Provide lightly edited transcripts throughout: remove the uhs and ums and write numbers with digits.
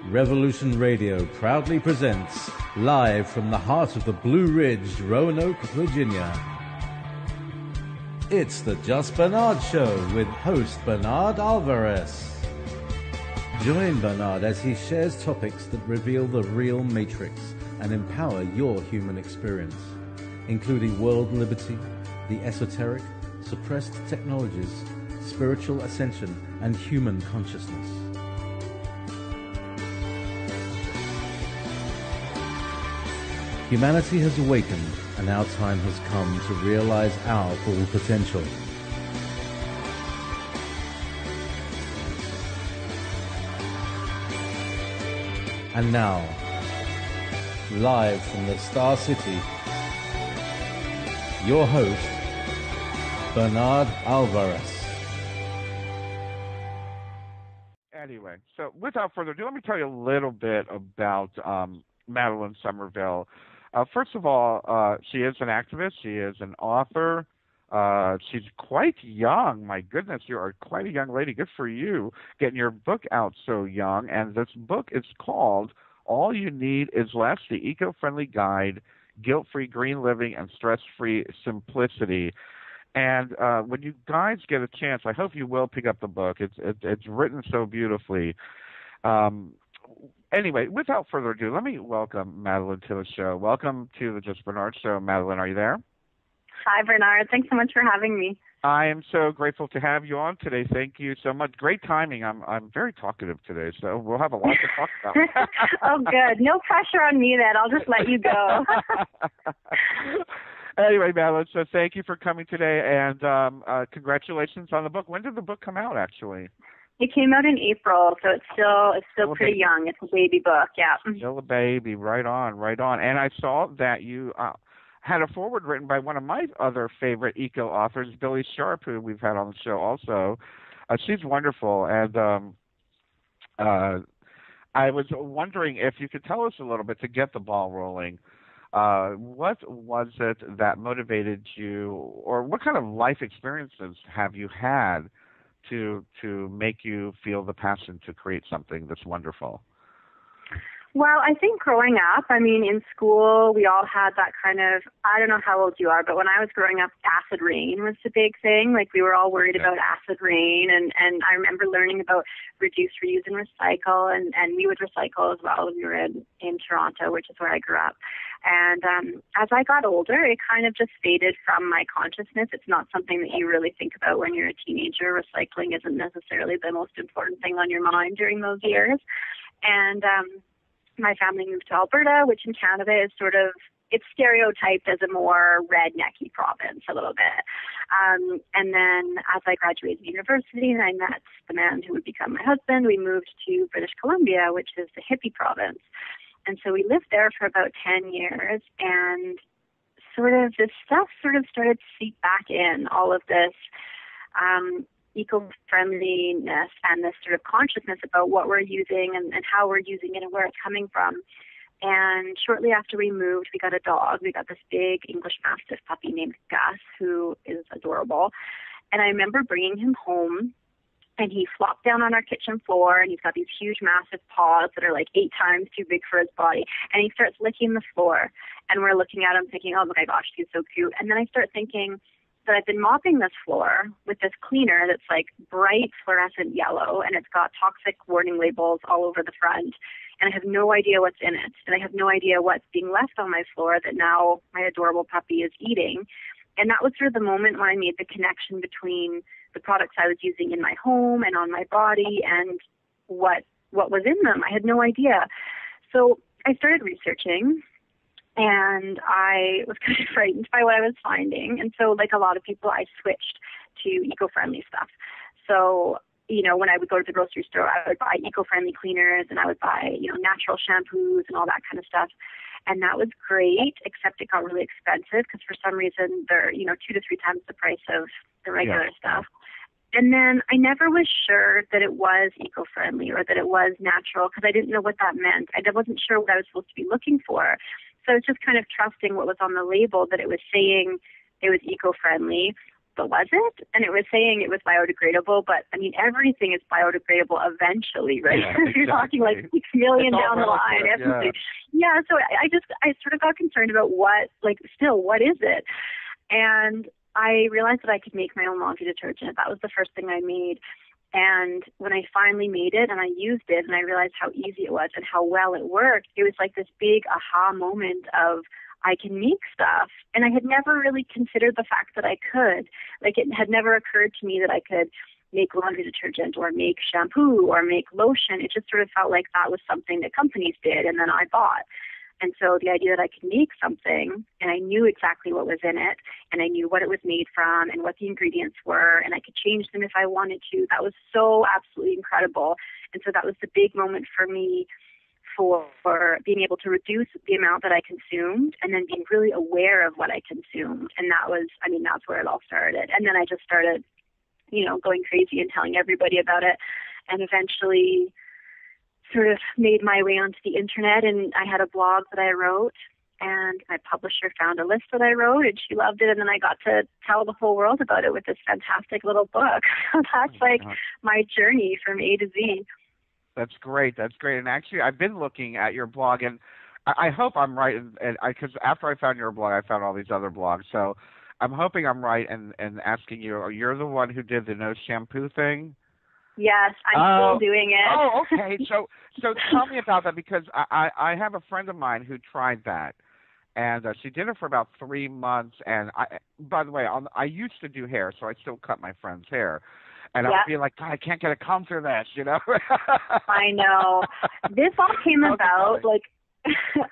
Revolution Radio proudly presents, live from the heart of the Blue Ridge, Roanoke, Virginia. It's the Just Bernard Show with host Bernard Alvarez. Join Bernard as he shares topics that reveal the real matrix and empower your human experience, including world liberty, the esoteric, suppressed technologies, spiritual ascension, and human consciousness. Humanity has awakened, and our time has come to realize our full potential. And now, live from the Star City, your host, Bernard Alvarez. Anyway, so without further ado, let me tell you a little bit about Madeleine Somerville. First of all, she is an activist. She is an author. She's quite young. My goodness, you are quite a young lady. Good for you, getting your book out so young. And this book is called All You Need Is Less, the Eco-Friendly Guide, Guilt-Free Green Living, and Stress-Free Simplicity. And when you guys get a chance, I hope you will pick up the book. It's written so beautifully. Anyway, without further ado, let me welcome Madeleine to the show. Welcome to the Just Bernard Show. Madeleine, are you there? Hi, Bernard. Thanks so much for having me. I am so grateful to have you on today. Thank you so much. Great timing. I'm very talkative today, so we'll have a lot to talk about. Oh, good. No pressure on me then. I'll just let you go. Anyway, Madeleine, so thank you for coming today, and congratulations on the book. When did the book come out, actually? It came out in April, so it's still pretty young. It's a baby book, yeah. Still a baby, right on. And I saw that you had a foreword written by one of my other favorite eco authors, Billy Sharp, who we've had on the show also. She's wonderful, and I was wondering if you could tell us a little bit to get the ball rolling. What was it that motivated you, or what kind of life experiences have you had to make you feel the passion to create something that's wonderful? Well, I think growing up, in school, we all had that kind of, I don't know how old you are, but when I was growing up, acid rain was the big thing. Like, we were all worried about acid rain, and I remember learning about reduce, reuse, and recycle, and we would recycle as well when we were in Toronto, which is where I grew up. And as I got older, it kind of just faded from my consciousness. It's not something that you really think about when you're a teenager. Recycling isn't necessarily the most important thing on your mind during those years. And my family moved to Alberta, which in Canada is it's stereotyped as a more rednecky province a little bit. And then as I graduated university and I met the man who would become my husband, we moved to British Columbia, which is the hippie province. And so we lived there for about 10 years, and this stuff started to seep back in, all of this eco-friendliness and this sort of consciousness about what we're using and how we're using it and where it's coming from. And shortly after we moved, we got a dog. We got this big English Mastiff puppy named Gus, who is adorable. And I remember bringing him home, and he flopped down on our kitchen floor, and he's got these huge, massive paws that are like 8 times too big for his body. And he starts licking the floor, and we're looking at him thinking, oh my gosh, he's so cute. And then I start thinking that I've been mopping this floor with this cleaner that's like bright fluorescent yellow, and it's got toxic warning labels all over the front. And I have no idea what's in it. And I have no idea what's being left on my floor that now my adorable puppy is eating. And that was sort of the moment when I made the connection between the products I was using in my home and on my body and what was in them. I had no idea. So I started researching, and I was kind of frightened by what I was finding. And so, like a lot of people, I switched to eco-friendly stuff. So, when I would go to the grocery store, I would buy eco-friendly cleaners, and I would buy, natural shampoos and all that kind of stuff. And that was great, except it got really expensive because for some reason they're, 2 to 3 times the price of the regular stuff. And then I never was sure that it was eco-friendly or that it was natural because I didn't know what that meant. I wasn't sure what I was supposed to be looking for. So I was just kind of trusting what was on the label, that it was saying it was eco-friendly. but was it? And it was saying it was biodegradable, but I mean, everything is biodegradable eventually, right? Yeah, You're talking like 6 million down the line, everything. Yeah, so I sort of got concerned about what is it? And I realized that I could make my own laundry detergent. That was the first thing I made. And when I finally made it and I used it and I realized how easy it was and how well it worked, it was like this big aha moment of, I can make stuff. And I had never really considered the fact that I could. Like, it had never occurred to me that I could make laundry detergent or make shampoo or make lotion. It just sort of felt like that was something that companies did and then I bought. And so the idea that I could make something, and I knew exactly what was in it, and I knew what it was made from and what the ingredients were, and I could change them if I wanted to, that was so absolutely incredible. And so that was the big moment for me for being able to reduce the amount that I consumed and then being really aware of what I consumed. And that was, I mean, that's where it all started. And then I just started, going crazy and telling everybody about it. And eventually sort of made my way onto the internet, and I had a blog that I wrote, and my publisher found a list that I wrote, and she loved it, and then I got to tell the whole world about it with this fantastic little book. That's my journey from A to Z. That's great. That's great. And actually, I've been looking at your blog, and I hope I'm right, because after I found your blog, I found all these other blogs. So I'm hoping I'm right and asking you, you're the one who did the no shampoo thing? Yes, I'm still doing it. Oh, okay. So tell me about that, because I have a friend of mine who tried that, and she did it for about 3 months. And by the way, I used to do hair, so I still cut my friend's hair. And I'd be like, God, I can't get a comb through this, I know. This all came about,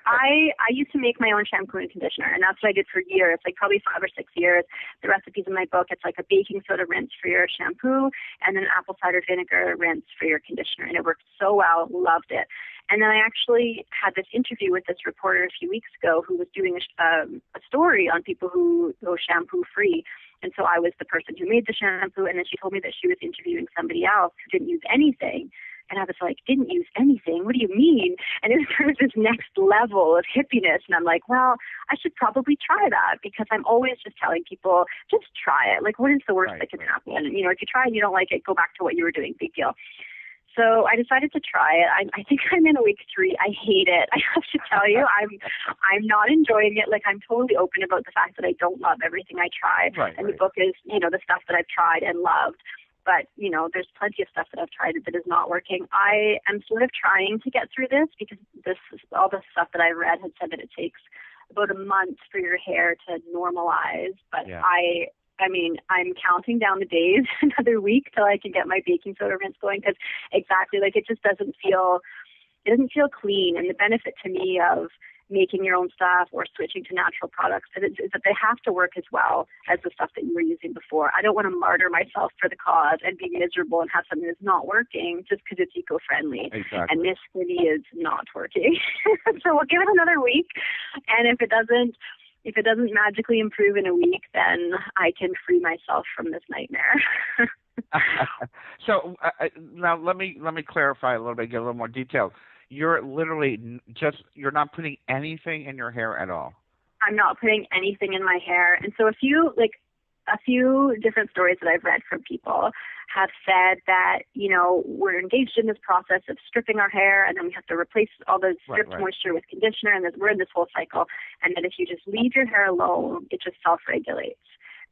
I used to make my own shampoo and conditioner, and that's what I did for years, probably 5 or 6 years. The recipes in my book, it's like a baking soda rinse for your shampoo and then apple cider vinegar rinse for your conditioner, and it worked so well, loved it. And then I actually had this interview with this reporter a few weeks ago who was doing a story on people who go shampoo-free. And so I was the person who made the shampoo, and then she told me that she was interviewing somebody else who didn't use anything. And I was like, didn't use anything? What do you mean? And it was sort of this next level of hippiness. And I'm like, well, I should probably try that, because I'm always just telling people, just try it. What is the worst that can happen? And, if you try and you don't like it, go back to what you were doing. Big deal. So I decided to try it. I think I'm in week 3. I hate it. I have to tell you, I'm not enjoying it. I'm totally open about the fact that I don't love everything I try. And the book is, the stuff that I've tried and loved. But, there's plenty of stuff that I've tried that is not working. I am sort of trying to get through this, because all the stuff that I read had said that it takes about a month for your hair to normalize. But I'm counting down the days, another week till I can get my baking soda rinse going, because it just doesn't feel clean. And the benefit to me of making your own stuff or switching to natural products is that they have to work as well as the stuff that you were using before. I don't want to martyr myself for the cause and be miserable and have something that's not working just because it's eco-friendly. Exactly. And this really is not working. So we'll give it another week, and if it doesn't magically improve in a week, then I can free myself from this nightmare. So now let me clarify a little bit, get a little more detail. You're literally you're not putting anything in your hair at all. I'm not putting anything in my hair. And so a few different stories that I've read from people have said that, we're engaged in this process of stripping our hair, and then we have to replace all the stripped moisture with conditioner, and we're in this whole cycle. And that if you just leave your hair alone, it just self-regulates,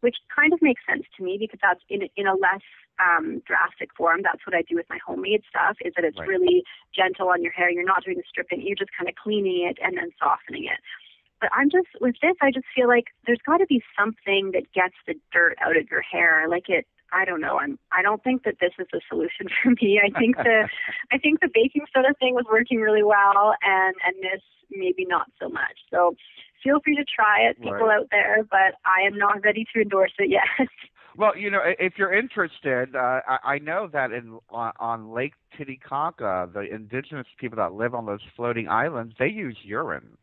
which kind of makes sense to me, because that's in a less drastic form. That's what I do with my homemade stuff, is that it's really gentle on your hair. You're not doing the stripping. You're just kind of cleaning it and then softening it. But with this, I just feel like there's got to be something that gets the dirt out of your hair. I don't know. I don't think that this is the solution for me. I think the baking soda thing was working really well, and this maybe not so much. So feel free to try it, people out there, but I am not ready to endorse it yet. Well, if you're interested, I know that on Lake Titicaca, the indigenous people that live on those floating islands, they use urine.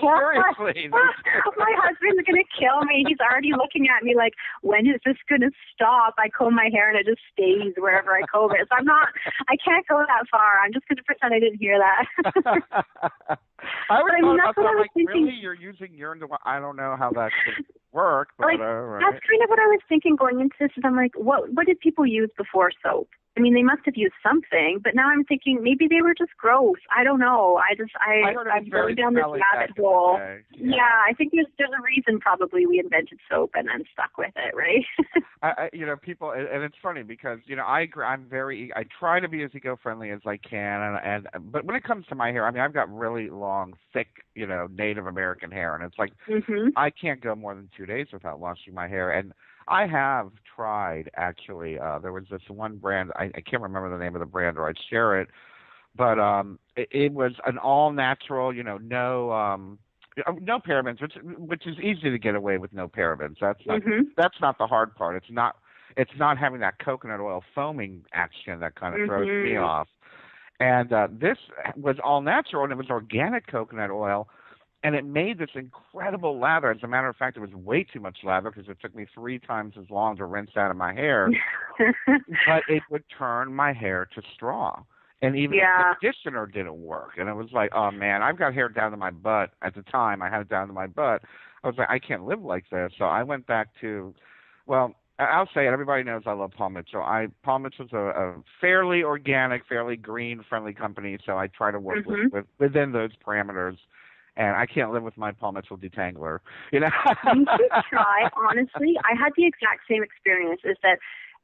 Seriously. My husband's going to kill me. He's already looking at me like, when is this going to stop? I comb my hair and it just stays wherever I comb it. So I can't go that far. I'm just going to pretend I didn't hear that. I was thinking, really? You're using urine I don't know how that could work, but like, right. That's kind of what I was thinking going into this. Is I'm like, what did people use before soap? I mean, they must have used something, but now I'm thinking maybe they were just gross. I don't know. I'm going down this rabbit hole. Yeah, I think there's a reason probably we invented soap and then stuck with it, right? People, and it's funny because I try to be as eco-friendly as I can, but when it comes to my hair, I mean, I've got really long, thick, Native American hair, and it's like I can't go more than 2 days without washing my hair, and I have tried, actually. There was this one brand, I can't remember the name of the brand, or I'd share it, but it was an all-natural, no parabens, which is easy to get away with no parabens. That's not the hard part. It's not having that coconut oil foaming action that kind of throws me off. And this was all-natural, and it was organic coconut oil. And it made this incredible lather. As a matter of fact, it was way too much lather because it took me 3 times as long to rinse out of my hair. But it would turn my hair to straw. And even the conditioner didn't work. And it was like, oh, man, I've got hair down to my butt. At the time, I had it down to my butt. I was like, I can't live like this. So I went back to, well, I'll say it. Everybody knows I love Paul Mitchell. Paul Mitchell's a fairly organic, fairly green-friendly company. So I try to work within those parameters. And I can't live with my Paul Mitchell detangler, You should try, honestly. I had the exact same experience,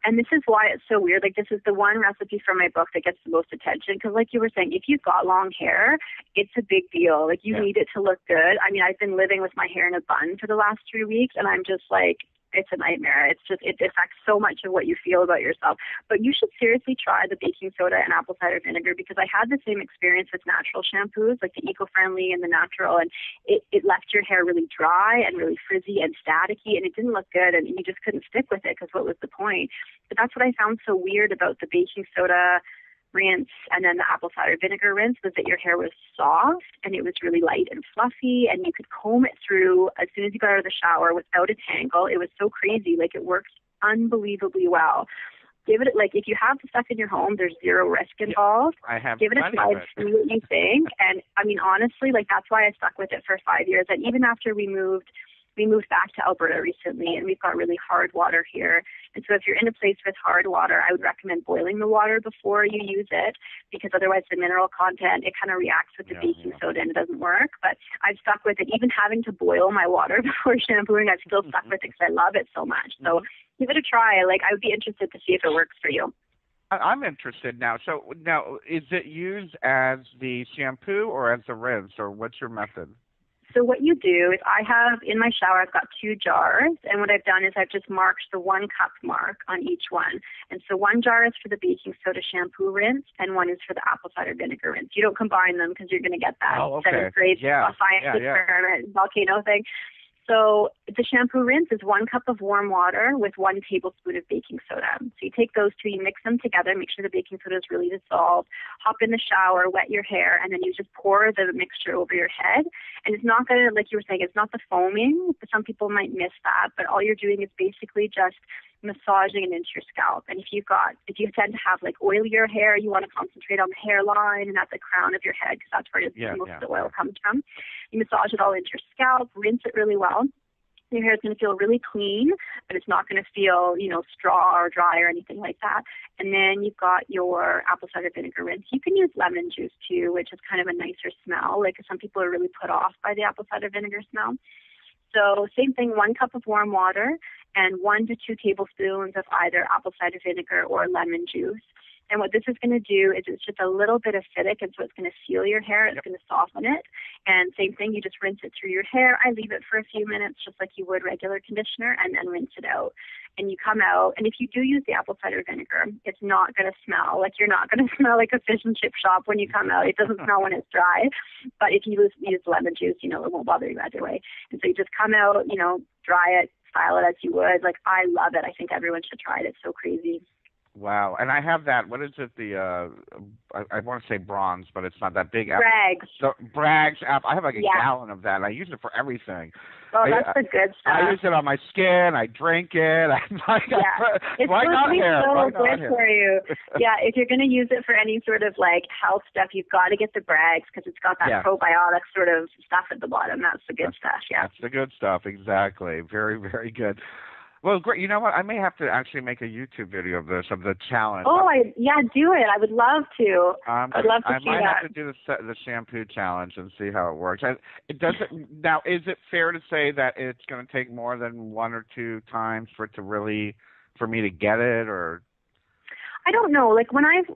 and this is why it's so weird. Like, this is the one recipe from my book that gets the most attention. Because like you were saying, if you've got long hair, it's a big deal. Like, you need it to look good. I mean, I've been living with my hair in a bun for the last 3 weeks, and I'm just like, it's a nightmare. It affects so much of what you feel about yourself. But you should seriously try the baking soda and apple cider vinegar, because I had the same experience with natural shampoos, like the eco-friendly and the natural, and it left your hair really dry and really frizzy and staticky, and it didn't look good, and you just couldn't stick with it because what was the point? But that's what I found so weird about the baking soda rinse and then the apple cider vinegar rinse, was that your hair was soft and it was really light and fluffy, and you could comb it through as soon as you got out of the shower without a tangle. It was so crazy. Like, it works unbelievably well. Give it, like, if you have the stuff in your home, there's zero risk involved. I have. Give it a try, see what you think. And I mean, honestly, like, that's why I stuck with it for 5 years. And even after we moved back to Alberta recently, and we've got really hard water here. And so if you're in a place with hard water, I would recommend boiling the water before you use it, because otherwise the mineral content, it kind of reacts with the baking soda and it doesn't work. But I've stuck with it. Even having to boil my water before shampooing, I've still stuck with it because I love it so much. So give it a try. Like, I would be interested to see if it works for you. I'm interested now. So now, is it used as the shampoo or as the rinse, or what's your method? So what you do is, I have in my shower, I've got 2 jars, and what I've done is I've just marked the 1 cup mark on each one. And so 1 jar is for the baking soda shampoo rinse, and 1 is for the apple cider vinegar rinse. You don't combine them because you're going to get that 7th grade science experiment volcano thing. So the shampoo rinse is 1 cup of warm water with 1 tablespoon of baking soda. So you take those 2, you mix them together, make sure the baking soda is really dissolved, hop in the shower, wet your hair, and then you just pour the mixture over your head. And it's not going to, like you were saying, it's not the foaming, but some people might miss that. But all you're doing is basically just massaging it into your scalp. And if you tend to have like oilier hair, you want to concentrate on the hairline and at the crown of your head, because that's where most of the oil comes from. You massage it all into your scalp, rinse it really well. Your hair is going to feel really clean, but it's not going to feel, straw or dry or anything like that. And then you've got your apple cider vinegar rinse. You can use lemon juice too, which is kind of a nicer smell. Like, some people are really put off by the apple cider vinegar smell. So same thing, 1 cup of warm water and 1 to 2 tablespoons of either apple cider vinegar or lemon juice. And what this is going to do is it's just a little bit acidic, and so it's going to seal your hair. It's going to soften it. And same thing, you just rinse it through your hair. I leave it for a few minutes just like you would regular conditioner, and then rinse it out. And you come out, and if you do use the apple cider vinegar, it's not going to smell. Like, you're not going to smell like a fish and chip shop when you come out. It doesn't smell when it's dry. But if you use lemon juice, it won't bother you either way. And so you just come out, dry it, style it as you would. Like, I love it. I think everyone should try it. It's so crazy. Wow. And I have that. What is it? I want to say bronze, but it's not that big. Bragg's. So, Bragg's apple. I have like a gallon of that. And I use it for everything. Oh, that's the good stuff. I use it on my skin. I drink it. It's why not hair? So good for you. Yeah, if you're going to use it for any sort of like health stuff, you've got to get the Bragg's because it's got that probiotic sort of stuff at the bottom. That's the good stuff. Yeah. That's the good stuff. Exactly. Very, very good. Well, great. You know what? I may have to actually make a YouTube video of this, of the challenge. Oh, do it. I would love to. I'd love to see that. I might have to do the shampoo challenge and see how it works. Now, is it fair to say that it's going to take more than 1 or 2 times for me to get it, or? I don't know. Like when I've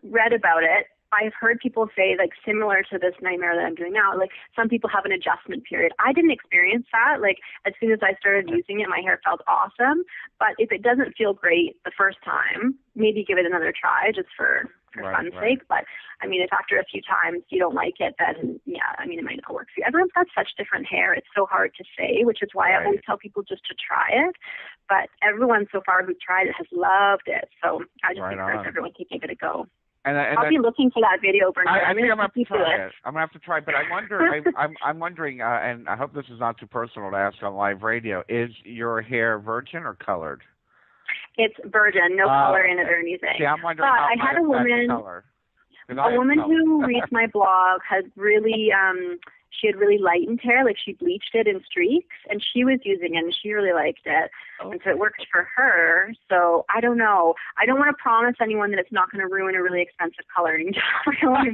read about it, I've heard people say, like, similar to this nightmare that I'm doing now, like, some people have an adjustment period. I didn't experience that. Like, as soon as I started using it, my hair felt awesome. But if it doesn't feel great the first time, maybe give it another try just for fun's sake. But, I mean, if after a few times you don't like it, then, it might not work for you. Everyone's got such different hair. It's so hard to say, which is why I always tell people just to try it. But everyone so far who's tried it has loved it. So I just encourage everyone to give it a go. And I'll be looking for that video, Bernard. I think I'm going to have to try it. I'm going to have to try, but I wonder. I'm wondering, and I hope this is not too personal to ask on live radio. Is your hair virgin or colored? It's virgin, no color in it or anything. See, I'm wondering how I had a woman who reads my blog had really. She had really lightened hair, like she bleached it in streaks, and she was using it, and she really liked it, and so it worked for her. So I don't know. I don't want to promise anyone that it's not going to ruin a really expensive coloring job. I don't want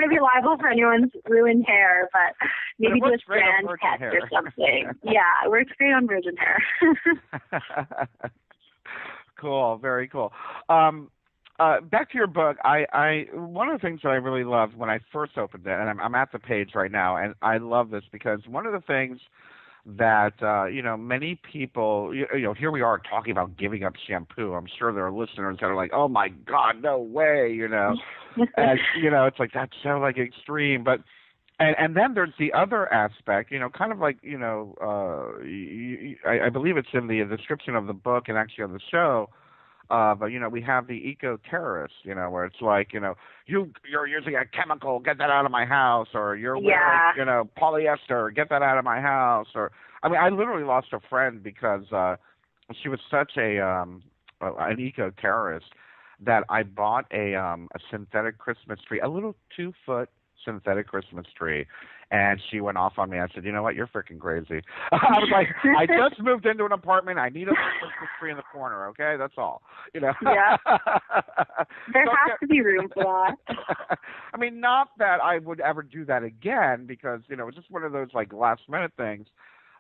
to be liable for anyone's ruined hair, but maybe just brand test or something. Yeah, it works great on virgin hair. Cool, very cool. Back to your book, one of the things that I really loved when I first opened it, and I'm at the page right now, and I love this because one of the things that, many people, here we are talking about giving up shampoo. I'm sure there are listeners that are like, oh, my God, no way, and, it's like, that's so, like, extreme. But, and then there's the other aspect, kind of like, I believe it's in the description of the book and actually on the show. But, we have the eco-terrorists, where it's like, you're using a chemical, get that out of my house, or you're wearing, polyester, get that out of my house. Or, I literally lost a friend because she was such an eco-terrorist that I bought a synthetic Christmas tree, a little 2-foot synthetic Christmas tree. And she went off on me. I said, you know what? You're freaking crazy. I was like, I just moved into an apartment. I need a Christmas tree in the corner, okay? That's all. Yeah. There has to be room for that. I mean, not that I would ever do that again because, it's just one of those, like, last-minute things.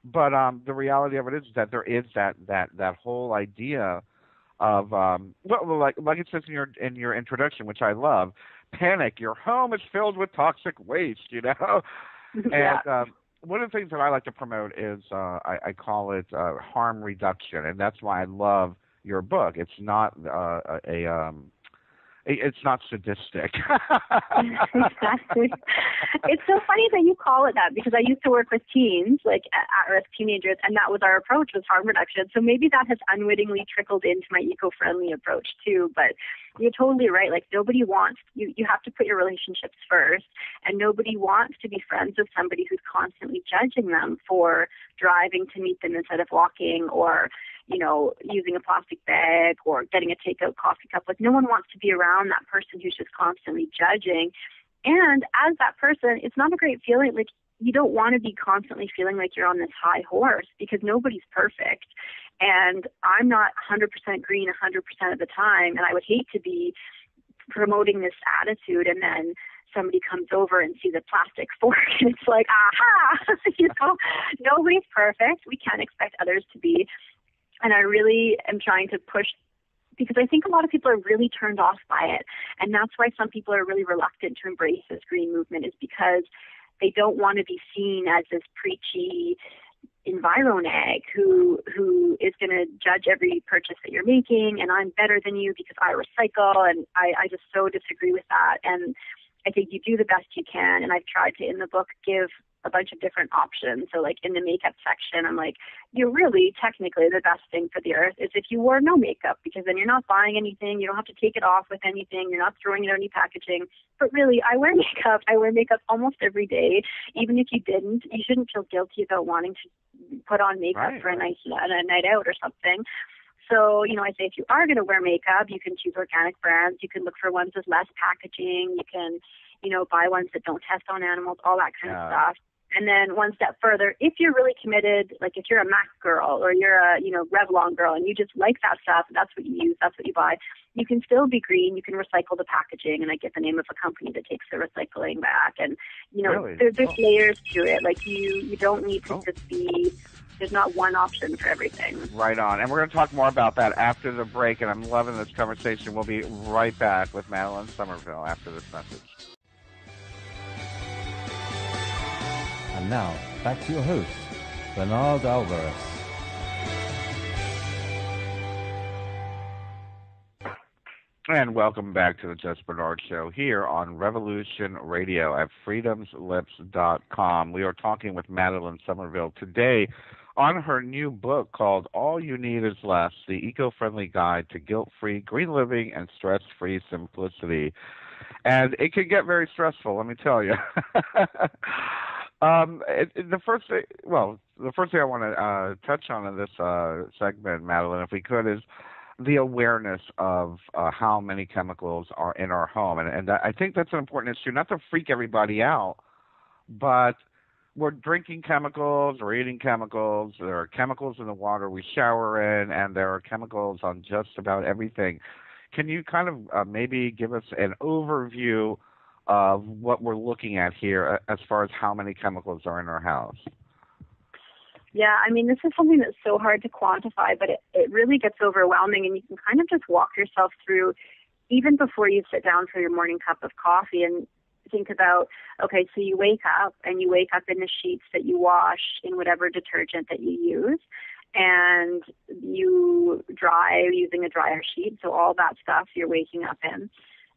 But the reality of it is that there is that whole idea of, like it says in your introduction, which I love, panic. Your home is filled with toxic waste, And one of the things that I like to promote is I call it harm reduction, and that's why I love your book. It's not it's not sadistic. Exactly. It's so funny that you call it that because I used to work with teens, like at-risk teenagers, and that was our approach, was harm reduction. So maybe that has unwittingly trickled into my eco-friendly approach too. But you're totally right. Like nobody wants you have to put your relationships first, and nobody wants to be friends with somebody who's constantly judging them for driving to meet them instead of walking, or using a plastic bag or getting a takeout coffee cup. Like no one wants to be around that person who's just constantly judging. And as that person, it's not a great feeling. Like you don't want to be constantly feeling like you're on this high horse because nobody's perfect. And I'm not 100% green 100% of the time. And I would hate to be promoting this attitude and then somebody comes over and sees a plastic fork and it's like, aha, nobody's perfect. We can't expect others to be. And I really am trying to push because I think a lot of people are really turned off by it. And that's why some people are really reluctant to embrace this green movement, is because they don't want to be seen as this preachy environag who is going to judge every purchase that you're making, and I'm better than you because I recycle, and I just so disagree with that. And I think you do the best you can, and I've tried to, in the book, give a bunch of different options. So like in the makeup section, I'm like, you're really technically the best thing for the earth is if you wore no makeup, because then you're not buying anything, you don't have to take it off with anything, you're not throwing it on any packaging. But really, I wear makeup. I wear makeup almost every day. Even if you didn't, you shouldn't feel guilty about wanting to put on makeup for a night out or something. So, I say if you are going to wear makeup, you can choose organic brands. You can look for ones with less packaging. You can, buy ones that don't test on animals, all that kind of stuff. And then one step further, if you're really committed, like if you're a MAC girl or you're a, Revlon girl and you just like that stuff, that's what you use, that's what you buy, you can still be green. You can recycle the packaging, and I get the name of a company that takes the recycling back. And, really? there's layers to it. Like you don't need to just be, there's not one option for everything. Right on. And we're going to talk more about that after the break, and I'm loving this conversation. We'll be right back with Madeleine Somerville after this message. And now, back to your host, Bernard Alvarez. And welcome back to the Just Bernard Show here on Revolution Radio at freedomslips.com. We are talking with Madeleine Somerville today on her new book called All You Need Is Less, the Eco-Friendly Guide to Guilt-Free Green Living and Stress-Free Simplicity. And it can get very stressful, let me tell you. The first thing I want to touch on in this segment, Madeleine, if we could, is the awareness of how many chemicals are in our home. And I think that's an important issue, not to freak everybody out, but we're drinking chemicals, we're eating chemicals, there are chemicals in the water we shower in, and there are chemicals on just about everything. Can you kind of maybe give us an overview of what we're looking at here as far as how many chemicals are in our house? Yeah, this is something that's so hard to quantify, but it really gets overwhelming, and you can kind of just walk yourself through even before you sit down for your morning cup of coffee and think about, okay, so you wake up in the sheets that you wash in whatever detergent that you use, and you dry using a dryer sheet, so all that stuff you're waking up in.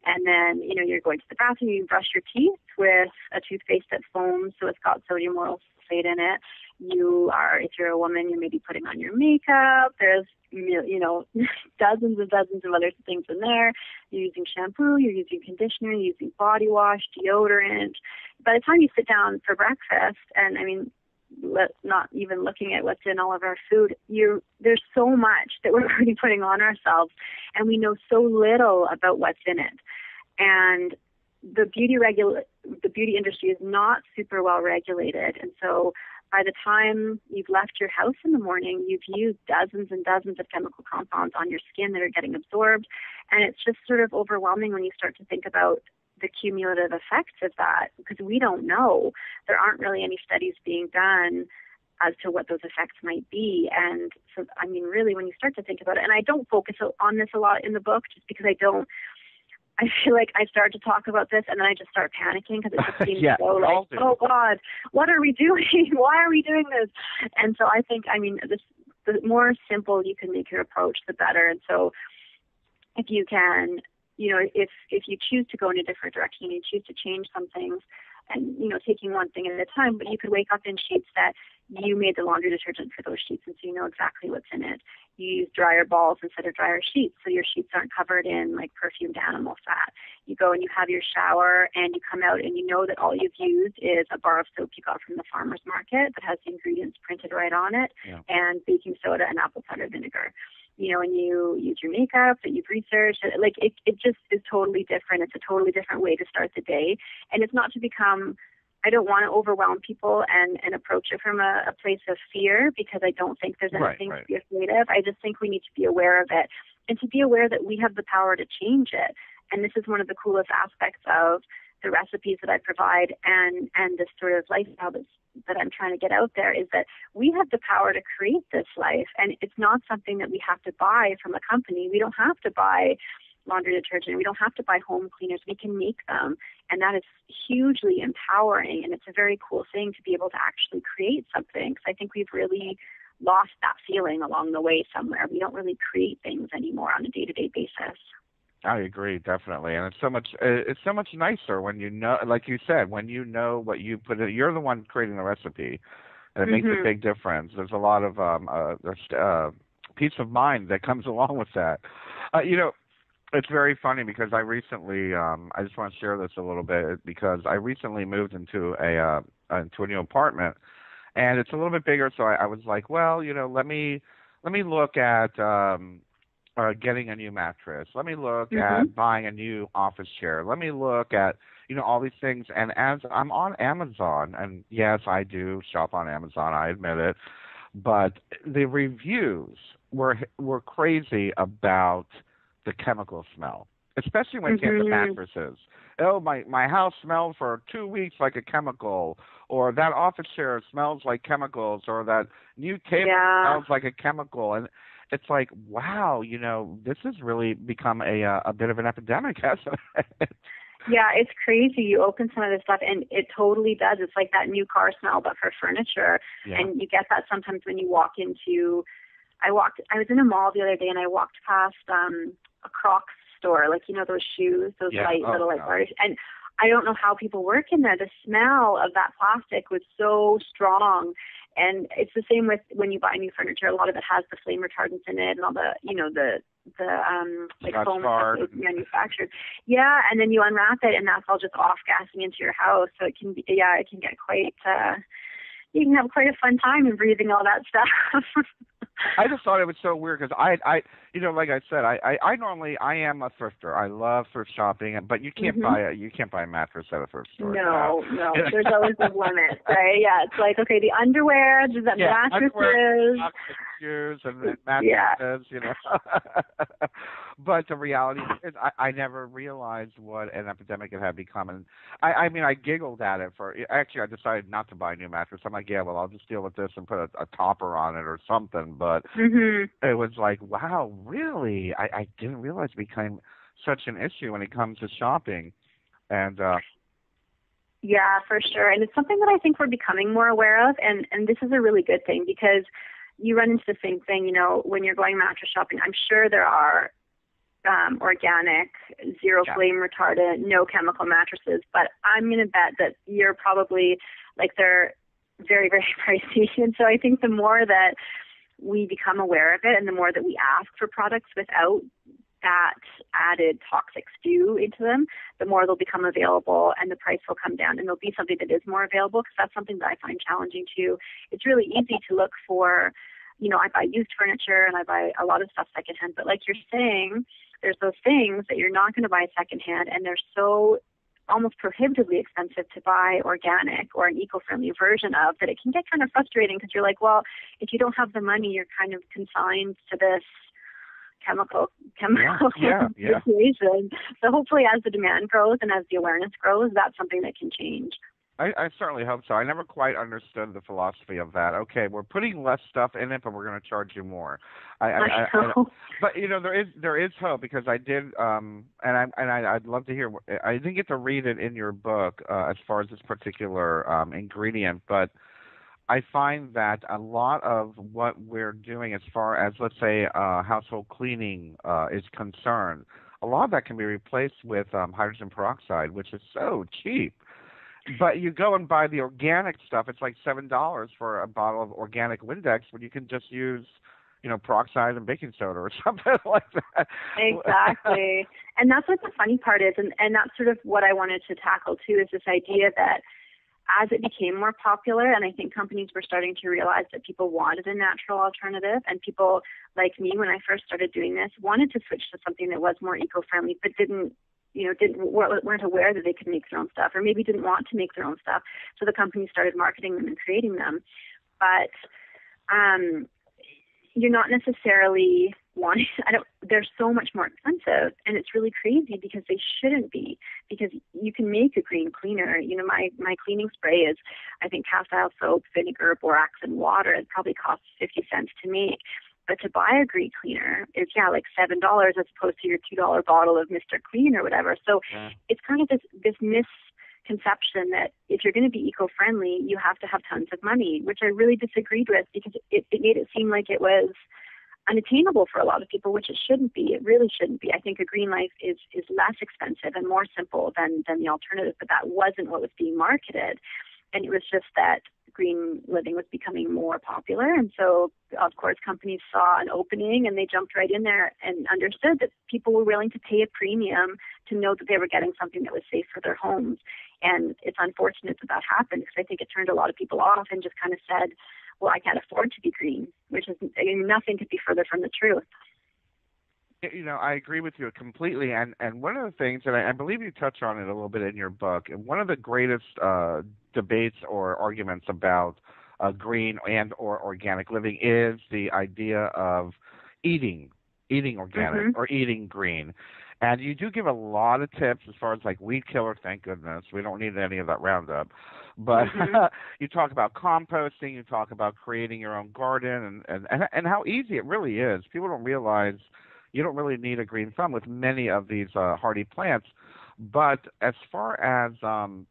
And then, you're going to the bathroom, you brush your teeth with a toothpaste that foams, so it's got sodium oral sulfate in it. If you're a woman, you're maybe putting on your makeup. There's, dozens and dozens of other things in there. You're using shampoo, you're using conditioner, you're using body wash, deodorant. By the time you sit down for breakfast, and not even looking at what's in all of our food, there's so much that we're already putting on ourselves, and we know so little about what's in it. And the beauty industry is not super well regulated, and so by the time you've left your house in the morning, you've used dozens and dozens of chemical compounds on your skin that are getting absorbed, and it's just sort of overwhelming when you start to think about the cumulative effects of that, because we don't know. There aren't really any studies being done as to what those effects might be. And so, really, when you start to think about it, and I don't focus on this a lot in the book just because I feel like I start to talk about this and then I just start panicking because it just seems so like, oh God, what are we doing? Why are we doing this? And so I think, the more simple you can make your approach, the better. And so if you can, if you choose to go in a different direction, you choose to change some things and, taking one thing at a time, but you could wake up in sheets that you made the laundry detergent for those sheets, and so you know exactly what's in it. You use dryer balls instead of dryer sheets, so your sheets aren't covered in like perfumed animal fat. You go and you have your shower and you come out and you know that all you've used is a bar of soap you got from the farmer's market that has the ingredients printed right on it, and baking soda and apple cider vinegar. And you use your makeup that you've researched. Like it just is totally different. It's a totally different way to start the day. And it's not to become, I don't want to overwhelm people and approach it from a place of fear, because I don't think there's anything to be afraid of. I just think we need to be aware of it and to be aware that we have the power to change it. And this is one of the coolest aspects of the recipes that I provide and this sort of lifestyle that I'm trying to get out there, is that we have the power to create this life, and it's not something that we have to buy from a company. We don't have to buy laundry detergent. We don't have to buy home cleaners. We can make them, and that is hugely empowering, and it's a very cool thing to be able to actually create something, because I think we've really lost that feeling along the way somewhere. We don't really create things anymore on a day-to-day basis. I agree, definitely, and it's so much nicer when you know, like you said, when you know what you put in. You're the one creating the recipe, and it makes a big difference. There's a lot of peace of mind that comes along with that. It's very funny because I recently, I just want to share this a little bit because I recently moved into a new apartment, and it's a little bit bigger. So I was like, well, let me look at getting a new mattress. Let me look at buying a new office chair. Let me look at all these things. And as I'm on Amazon, and yes, I do shop on Amazon, I admit it, but the reviews were crazy about the chemical smell, especially when it came to mattresses. Oh, my house smelled for 2 weeks like a chemical, or that office chair smells like chemicals, or that new table smells like a chemical. And it's like, wow, this has really become a bit of an epidemic, hasn't it? Yeah, it's crazy. You open some of this stuff, and it totally does. It's like that new car smell, but for furniture. Yeah. And you get that sometimes when you walk into. I was in a mall the other day, and I walked past a Crocs store, like those shoes, those light little bars. And I don't know how people work in there. The smell of that plastic was so strong. And it's the same with when you buy new furniture. A lot of it has the flame retardants in it and all the, like foam stuff that's manufactured. Yeah, and then you unwrap it, and that's all just off-gassing into your house. So it can get quite, you can have quite a fun time in breathing all that stuff. I just thought it was so weird because like I said, I am a thrifter. I love thrift shopping, but you can't buy a mattress at a thrift store. No, there's always a limit, right? Yeah, it's like, okay, the underwear, there's that mattresses. Shoes and mattresses, But the reality is, I never realized what an epidemic it had become. And I mean, I giggled at it actually, I decided not to buy a new mattress. I'm like, yeah, well, I'll just deal with this and put a topper on it or something. But it was like, wow, really? I didn't realize it became such an issue when it comes to shopping. And, yeah, for sure. And it's something that I think we're becoming more aware of. And this is a really good thing because you run into the same thing, when you're going mattress shopping. I'm sure there are organic, zero flame retardant, no chemical mattresses, but I'm going to bet that you're probably they're very, very pricey. And so I think the more that we become aware of it and the more that we ask for products without that added toxic stew into them, the more they'll become available and the price will come down and there'll be something that is more available, because that's something that I find challenging too. It's really easy to look for, I buy used furniture and I buy a lot of stuff secondhand, but like you're saying, there's those things that you're not going to buy secondhand, and they're so almost prohibitively expensive to buy organic or an eco-friendly version of that it can get kind of frustrating because you're like, well, if you don't have the money, you're kind of consigned to this chemical situation. So hopefully as the demand grows and as the awareness grows, that's something that can change. I certainly hope so. I never quite understood the philosophy of that. Okay, we're putting less stuff in it, but we're going to charge you more. But there is hope, because I did, and I'd love to hear. I didn't get to read it in your book as far as this particular ingredient, but I find that a lot of what we're doing as far as, let's say, household cleaning is concerned, a lot of that can be replaced with hydrogen peroxide, which is so cheap. But you go and buy the organic stuff, it's like $7 for a bottle of organic Windex, when you can just use, peroxide and baking soda or something like that. Exactly. And that's what the funny part is, and that's sort of what I wanted to tackle too, is this idea that as it became more popular, and I think companies were starting to realize that people wanted a natural alternative, and people like me, when I first started doing this, wanted to switch to something that was more eco-friendly, but weren't aware that they could make their own stuff, or maybe didn't want to make their own stuff. So the companies started marketing them and creating them. But you're not necessarily wanting, they're so much more expensive, and it's really crazy because they shouldn't be, because you can make a green cleaner. My cleaning spray is, I think, cast-iron soap, vinegar, borax, and water. It probably costs 50 cents to make. But to buy a green cleaner is, like $7 as opposed to your $2 bottle of Mr. Clean or whatever. So it's kind of this misconception that if you're going to be eco-friendly, you have to have tons of money, which I really disagreed with, because it made it seem like it was unattainable for a lot of people, which it shouldn't be. It really shouldn't be. I think a green life is less expensive and more simple than the alternative, but that wasn't what was being marketed. And it was just that green living was becoming more popular. And so, of course, companies saw an opening and they jumped right in there and understood that people were willing to pay a premium to know that they were getting something that was safe for their homes. And it's unfortunate that happened, because I think it turned a lot of people off and just kind of said, well, I can't afford to be green, which is, nothing could be further from the truth. I agree with you completely. And one of the things, and I believe you touch on it a little bit in your book, and one of the greatest debates or arguments about green and or organic living is the idea of eating organic or eating green. And you do give a lot of tips as far as like weed killer, thank goodness. We don't need any of that Roundup. But you talk about composting, you talk about creating your own garden, and how easy it really is. People don't realize you don't really need a green thumb with many of these hardy plants. But as far as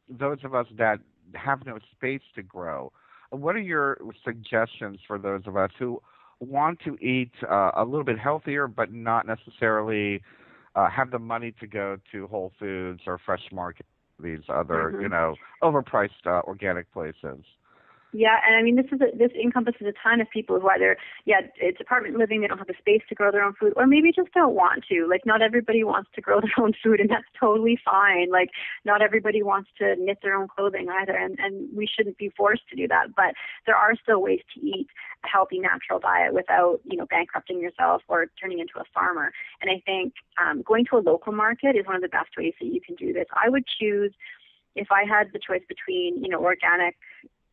those of us that have no space to grow, what are your suggestions for those of us who want to eat a little bit healthier but not necessarily have the money to go to Whole Foods or Fresh Market, these other, overpriced organic places? Yeah, and I mean, this encompasses a ton of people who either, it's apartment living, they don't have the space to grow their own food, or maybe just don't want to. Like, not everybody wants to grow their own food, and that's totally fine. Like, not everybody wants to knit their own clothing either, and we shouldn't be forced to do that. But there are still ways to eat a healthy, natural diet without, bankrupting yourself or turning into a farmer. And I think going to a local market is one of the best ways that you can do this. I would choose, if I had the choice between, organic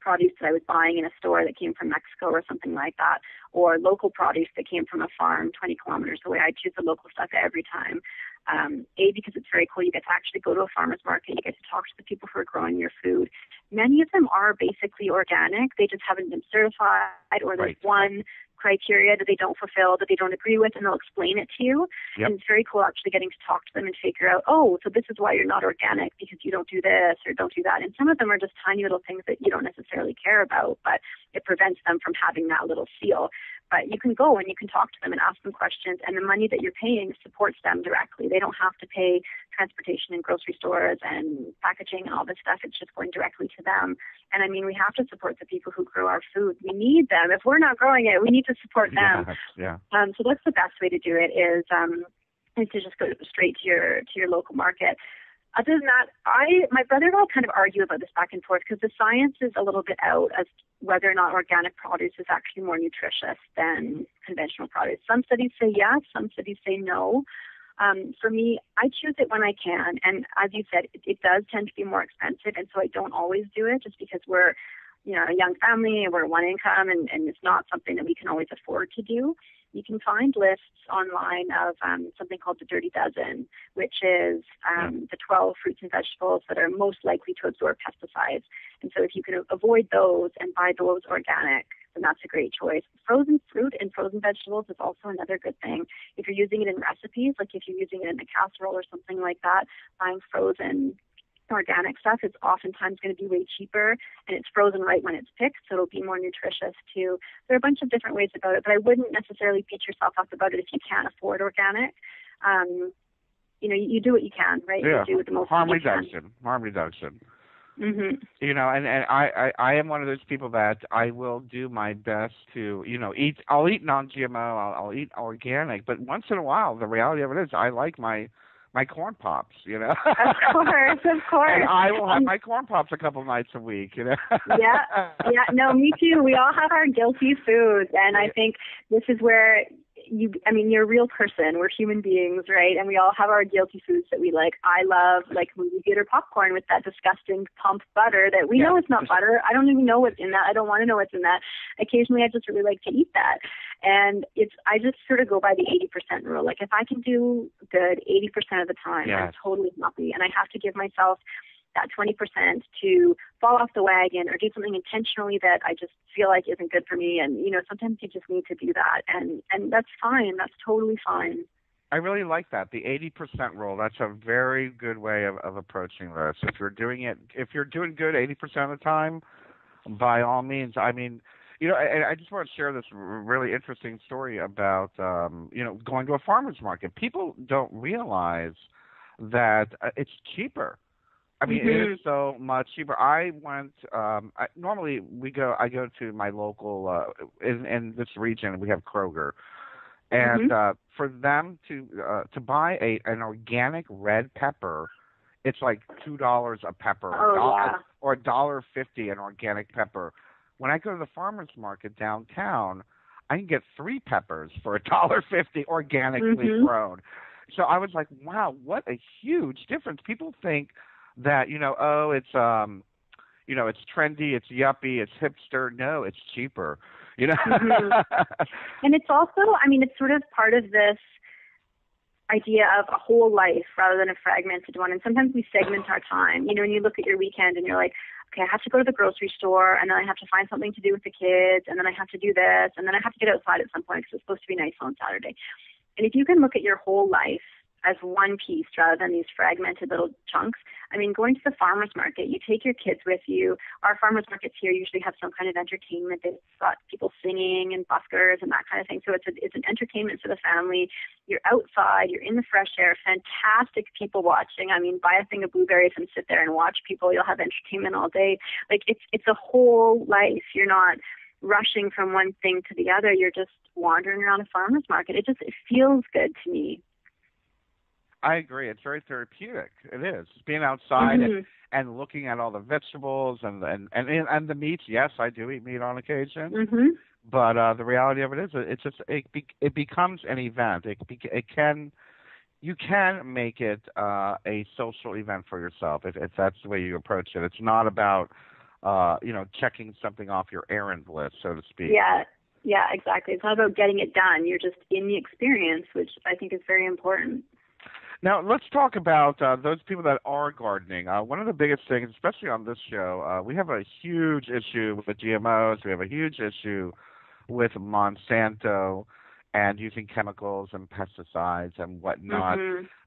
produce that I was buying in a store that came from Mexico or something like that, or local produce that came from a farm 20 kilometers away, I choose the local stuff every time. Because it's very cool. You get to actually go to a farmer's market. You get to talk to the people who are growing your food. Many of them are basically organic. They just haven't been certified, or there's one criteria that they don't fulfill, that they don't agree with, and they'll explain it to you. Yep. And it's very cool actually getting to talk to them and figure out, so this is why you're not organic, because you don't do this or don't do that. And some of them are just tiny little things that you don't necessarily care about, but it prevents them from having that little seal. But you can go and you can talk to them and ask them questions, and the money that you're paying supports them directly. They don't have to pay transportation and grocery stores and packaging and all this stuff. It's just going directly to them. And I mean, we have to support the people who grow our food. We need them. If we're not growing it, we need to support them. Yeah. So that's the best way to do it is to just go straight to your local market. Other than that, my brother and I kind of argue about this back and forth, because the science is a little bit out as whether or not organic produce is actually more nutritious than conventional produce. Some studies say yes, some studies say no. For me, I choose it when I can. And as you said, it does tend to be more expensive, and so I don't always do it just because we're a young family and we're one income, and it's not something that we can always afford to do. You can find lists online of something called the Dirty Dozen, which is the 12 fruits and vegetables that are most likely to absorb pesticides. And so if you can avoid those and buy those organic, then that's a great choice. Frozen fruit and frozen vegetables is also another good thing. If you're using it in recipes, like if you're using it in a casserole or something like that, buying frozen organic stuff is oftentimes going to be way cheaper, and it's frozen right when it's picked, so it'll be more nutritious too. There are a bunch of different ways about it, but I wouldn't necessarily beat yourself up about it if you can't afford organic. You do what you can, right? Yeah. You do the most harm you reduction. Harm reduction. Mm-hmm. And I am one of those people that I will do my best to, eat. I'll eat non-GMO. I'll eat organic, but once in a while, the reality of it is, I like my corn pops, Of course. And I will have my corn pops a couple nights a week, Yeah. No, me too. We all have our guilty foods, and I think this is where you're a real person. We're human beings, right? And we all have our guilty foods that we like. I love movie theater popcorn with that disgusting pump butter that we know it's not butter. I don't even know what's in that. I don't want to know what's in that. Occasionally, I just really like to eat that. And I just sort of go by the 80% rule. Like, if I can do good 80% of the time, I'm totally happy. And I have to give myself that 20% to fall off the wagon or do something intentionally that I just feel like isn't good for me. And, sometimes you just need to do that. And that's fine. That's totally fine. I really like that, the 80% rule. That's a very good way of approaching this. If you're doing good 80% of the time, by all means, I just want to share this really interesting story about, going to a farmer's market. People don't realize that it's cheaper. I mean, it is so much cheaper. I went. Normally, I go to my local in this region. We have Kroger, and for them to buy an organic red pepper, it's like $2 a pepper, or $1.50 an organic pepper. When I go to the farmer's market downtown, I can get 3 peppers for $1.50 organically grown. So I was like, wow, what a huge difference. People think that, it's it's trendy, it's yuppie, it's hipster. No, it's cheaper, And it's also, it's sort of part of this idea of a whole life rather than a fragmented one. And sometimes we segment our time. When you look at your weekend and you're like, okay, I have to go to the grocery store, and then I have to find something to do with the kids, and then I have to do this, and then I have to get outside at some point because it's supposed to be nice on Saturday. And if you can look at your whole life as one piece rather than these fragmented little chunks. Going to the farmer's market, you take your kids with you. Our farmer's markets here usually have some kind of entertainment. They've got people singing and buskers and that kind of thing. So it's an entertainment for the family. You're outside, you're in the fresh air, fantastic people watching. Buy a thing of blueberries and sit there and watch people. You'll have entertainment all day. It's a whole life. You're not rushing from one thing to the other. You're just wandering around a farmer's market. It feels good to me. I agree. It's very therapeutic. It is. Being outside and looking at all the vegetables and the meats. Yes, I do eat meat on occasion. But the reality of it is, it becomes an event. You can make it a social event for yourself if that's the way you approach it. It's not about checking something off your errand list, so to speak. Yeah, exactly. It's not about getting it done. You're just in the experience, which I think is very important. Now, let's talk about those people that are gardening. One of the biggest things, especially on this show, we have a huge issue with GMOs. We have a huge issue with Monsanto and using chemicals and pesticides and whatnot.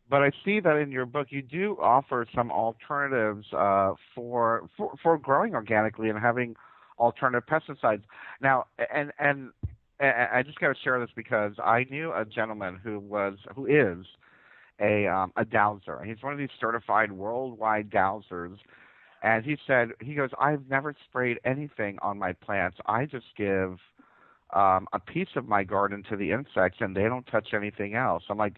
But I see that in your book you do offer some alternatives for growing organically and having alternative pesticides. Now, and I just got to share this because I knew a gentleman who is a dowser. He's one of these certified worldwide dowsers. And he goes, I've never sprayed anything on my plants. I just give a piece of my garden to the insects and they don't touch anything else. I'm like,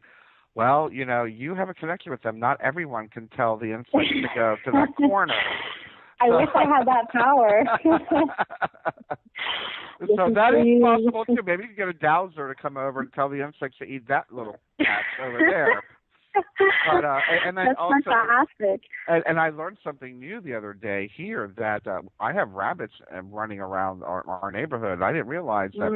well, you have a connection with them. Not everyone can tell the insects to go to that corner. I wish I had that power. So that is possible too. Maybe you can get a dowser to come over and tell the insects to eat that little patch over there. But, and that's also, fantastic. And I learned something new the other day here that I have rabbits running around our neighborhood. I didn't realize that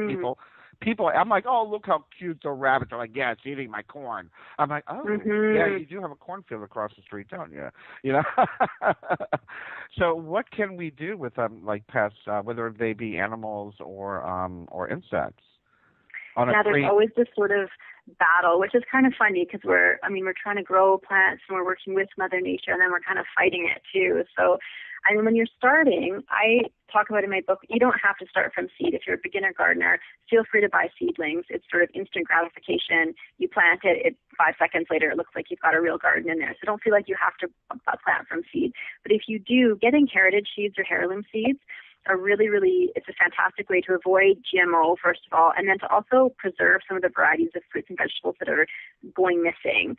people. I'm like, oh, look how cute the rabbits are. Like, yeah, it's eating my corn. I'm like, oh, yeah, you do have a cornfield across the street, don't you? So what can we do with like pests, whether they be animals or insects? There's always this sort of battle, which is kind of funny because we're trying to grow plants and we're working with Mother Nature, and then we're kind of fighting it too. So, when you're starting, I talk about in my book, you don't have to start from seed. If you're a beginner gardener, feel free to buy seedlings. It's sort of instant gratification. You plant it, 5 seconds later, it looks like you've got a real garden in there. So don't feel like you have to plant from seed. But if you do, getting heritage seeds or heirloom seeds are it's a fantastic way to avoid GMO, first of all, and then to also preserve some of the varieties of fruits and vegetables that are going missing.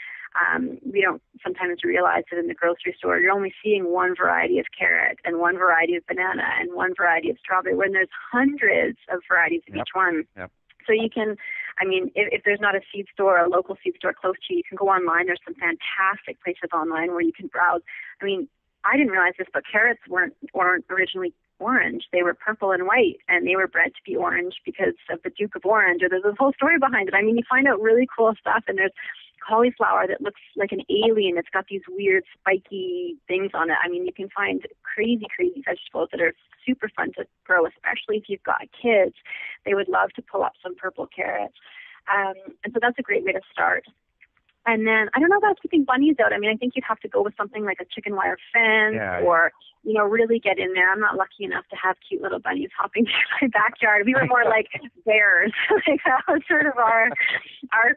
We don't sometimes realize that in the grocery store, you're only seeing one variety of carrot and one variety of banana and one variety of strawberry, when there's hundreds of varieties of each one. Yep. So you can, if there's not a seed store, a local seed store close to you, you can go online. There's some fantastic places online where you can browse. I didn't realize this, but carrots weren't originally orange. They were purple and white, and they were bred to be orange because of the Duke of Orange, or there's a whole story behind it. You find out really cool stuff, and there's cauliflower that looks like an alien. It's got these weird spiky things on it. You can find crazy vegetables that are super fun to grow, especially if you've got kids. They would love to pull up some purple carrots. And so that's a great way to start. And then I don't know about keeping bunnies out. I mean, I think you'd have to go with something like a chicken wire fence or, you know, really get in there. I'm not lucky enough to have cute little bunnies hopping through my backyard. We were more like bears. Like that was sort of our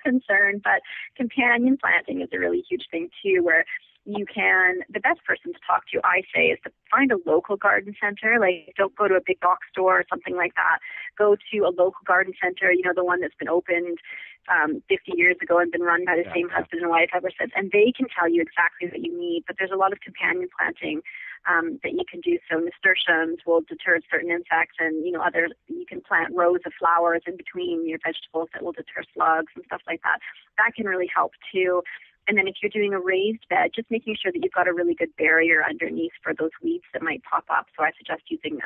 concern. But companion planting is a really huge thing too, where you can, the best person to talk to, I say, is to find a local garden center. Like, don't go to a big box store or something like that. Go to a local garden center, you know, the one that's been opened 50 years ago and been run by the same husband and wife ever since. And they can tell you exactly what you need. But there's a lot of companion planting that you can do. So nasturtiums will deter certain insects, and, you know, other, you can plant rows of flowers in between your vegetables that will deter slugs and stuff like that. That can really help too. And then if you're doing a raised bed, just making sure that you've got a really good barrier underneath for those weeds that might pop up. So I suggest using,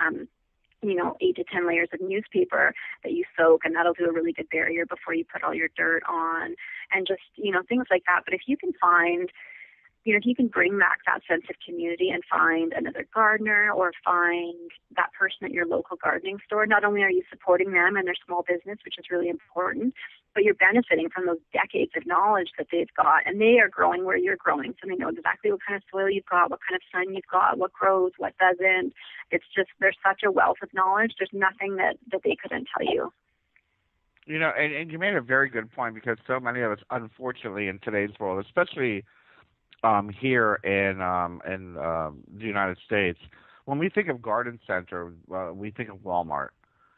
8 to 10 layers of newspaper that you soak, and that'll do a really good barrier before you put all your dirt on, and just, you know, things like that. But if you can find, you know, if you can bring back that sense of community and find another gardener or find that person at your local gardening store, not only are you supporting them and their small business, which is really important, but you're benefiting from those decades of knowledge that they've got, and they are growing where you're growing. So they know exactly what kind of soil you've got, what kind of sun you've got, what grows, what doesn't. It's just, there's such a wealth of knowledge. There's nothing that they couldn't tell you. You know, and you made a very good point, because so many of us, unfortunately, in today's world, especially here in the United States, when we think of garden center, we think of Walmart.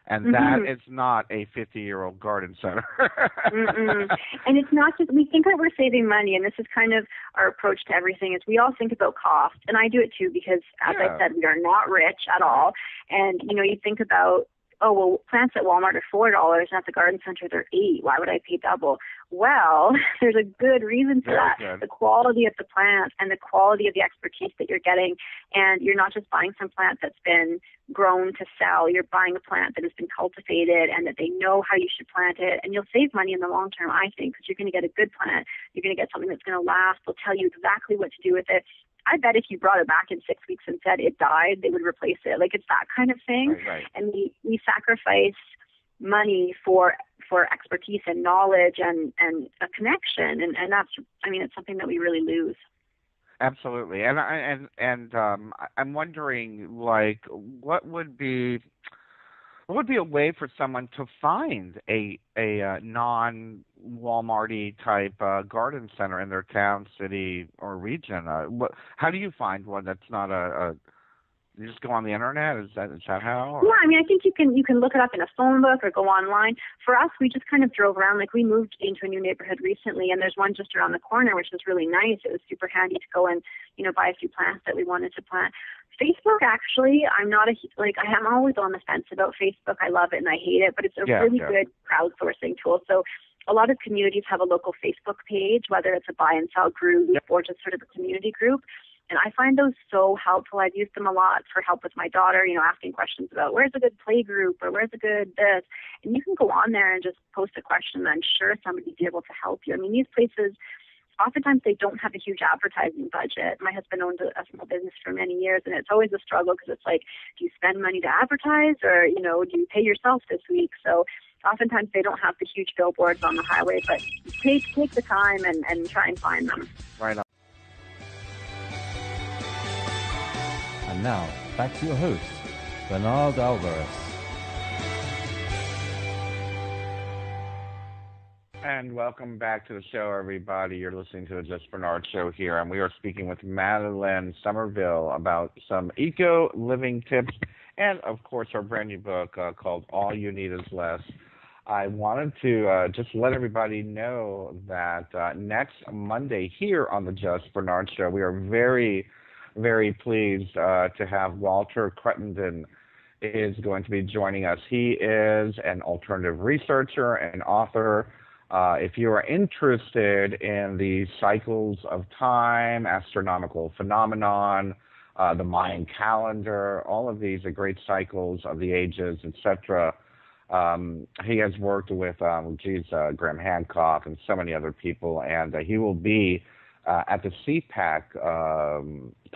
And that is not a 50-year-old garden center. And it's not just, we think that we're saving money, and this is kind of our approach to everything, is we all think about cost. And I do it too, because, as I said, we are not rich at all. And, you know, you think about, oh, well, plants at Walmart are $4, and at the garden center they're $8. Why would I pay double? Well, there's a good reason for that. The quality of the plant and the quality of the expertise that you're getting. And you're not just buying some plant that's been grown to sell. You're buying a plant that has been cultivated and that they know how you should plant it. And you'll save money in the long term, I think, because you're going to get a good plant. You're going to get something that's going to last. They'll tell you exactly what to do with it. I bet if you brought it back in 6 weeks and said it died, they would replace it. Like, it's that kind of thing. Right. And we sacrifice money for expertise and knowledge and a connection, and that's, I mean, it's something that we really lose. Absolutely. And I'm wondering, like, what would be a way for someone to find a non-Walmart-y type garden center in their town, city, or region? How do you find one that's not you just go on the internet? Is that how? Yeah, I mean, I think you can look it up in a phone book or go online. For us, we just kind of drove around. Like, we moved into a new neighborhood recently, and there's one just around the corner, which was really nice. It was super handy to go and, you know, buy a few plants that we wanted to plant. Facebook, actually, I'm always on the fence about Facebook. I love it and I hate it, but it's a really good crowdsourcing tool. So a lot of communities have a local Facebook page, whether it's a buy and sell group or just sort of a community group. And I find those so helpful. I've used them a lot for help with my daughter, you know, asking questions about where's a good play group or where's a good this. And you can go on there and just post a question, and I'm sure somebody's able to help you. I mean, these places, oftentimes they don't have a huge advertising budget. My husband owned a small business for many years, and it's always a struggle, because it's like, do you spend money to advertise, or, you know, do you pay yourself this week? So oftentimes they don't have the huge billboards on the highway, but take the time and try and find them. Right on. And now, back to your host, Bernard Alvarez. And welcome back to the show, everybody. You're listening to the Just Bernard Show here, and we are speaking with Madeleine Somerville about some eco-living tips and, of course, our brand new book called All You Need Is Less. I wanted to just let everybody know that next Monday here on the Just Bernard Show, we are very, very pleased to have Walter Cruttenden is going to be joining us. He is an alternative researcher and author. If you are interested in the cycles of time, astronomical phenomenon, the Mayan calendar, all of these are great cycles of the ages, etc. He has worked with Graham Hancock and so many other people, and he will be at the CPAC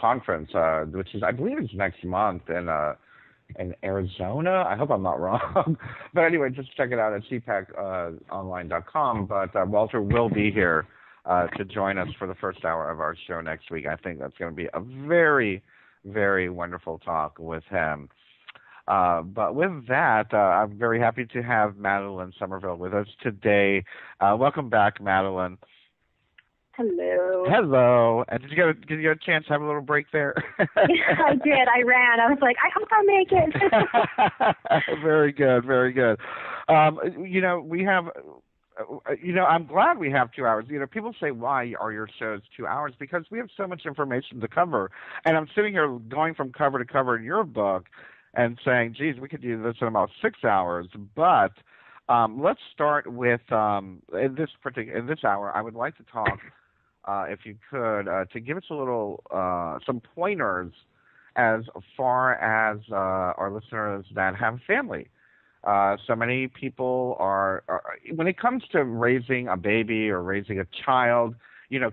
conference, which is, I believe, is next month in Arizona. I hope I'm not wrong. But anyway, just check it out at cpaconline.com. But Walter will be here to join us for the first hour of our show next week. I think that's going to be a very, very wonderful talk with him. But with that, I'm very happy to have Madeleine Somerville with us today. Welcome back, Madeleine. Hello. Hello. And did you get a chance to have a little break there? Yeah, I did. I ran. I was like, I hope I make it. Very good. Very good. We have. I'm glad we have 2 hours. People say, why are your shows 2 hours? Because we have so much information to cover. And I'm sitting here going from cover to cover in your book and saying, geez, we could do this in about 6 hours. But let's start with, in this hour, I would like to talk, if you could, to give us a little, some pointers as far as our listeners that have family. So many people are, when it comes to raising a baby or raising a child,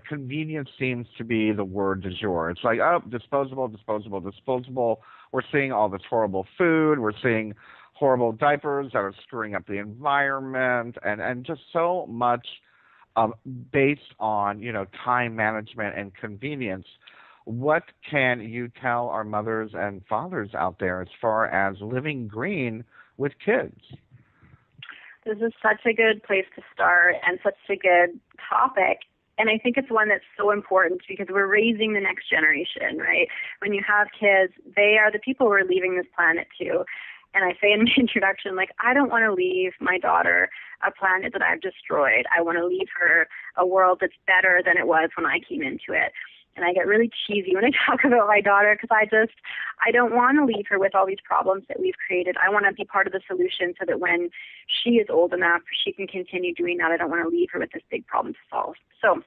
convenience seems to be the word du jour. It's like, oh, disposable, disposable, disposable. We're seeing all this horrible food. We're seeing horrible diapers that are screwing up the environment, and just so much based on, time management and convenience. What can you tell our mothers and fathers out there as far as living green with kids? This is such a good place to start and such a good topic. And I think it's one that's so important because we're raising the next generation, right? When you have kids, they are the people we're leaving this planet to. And I say in my introduction, I don't want to leave my daughter a planet that I've destroyed. I want to leave her a world that's better than it was when I came into it. And I get really cheesy when I talk about my daughter because I don't want to leave her with all these problems that we've created. I want to be part of the solution so that when she is old enough, she can continue doing that. I don't want to leave her with this big problem to solve. So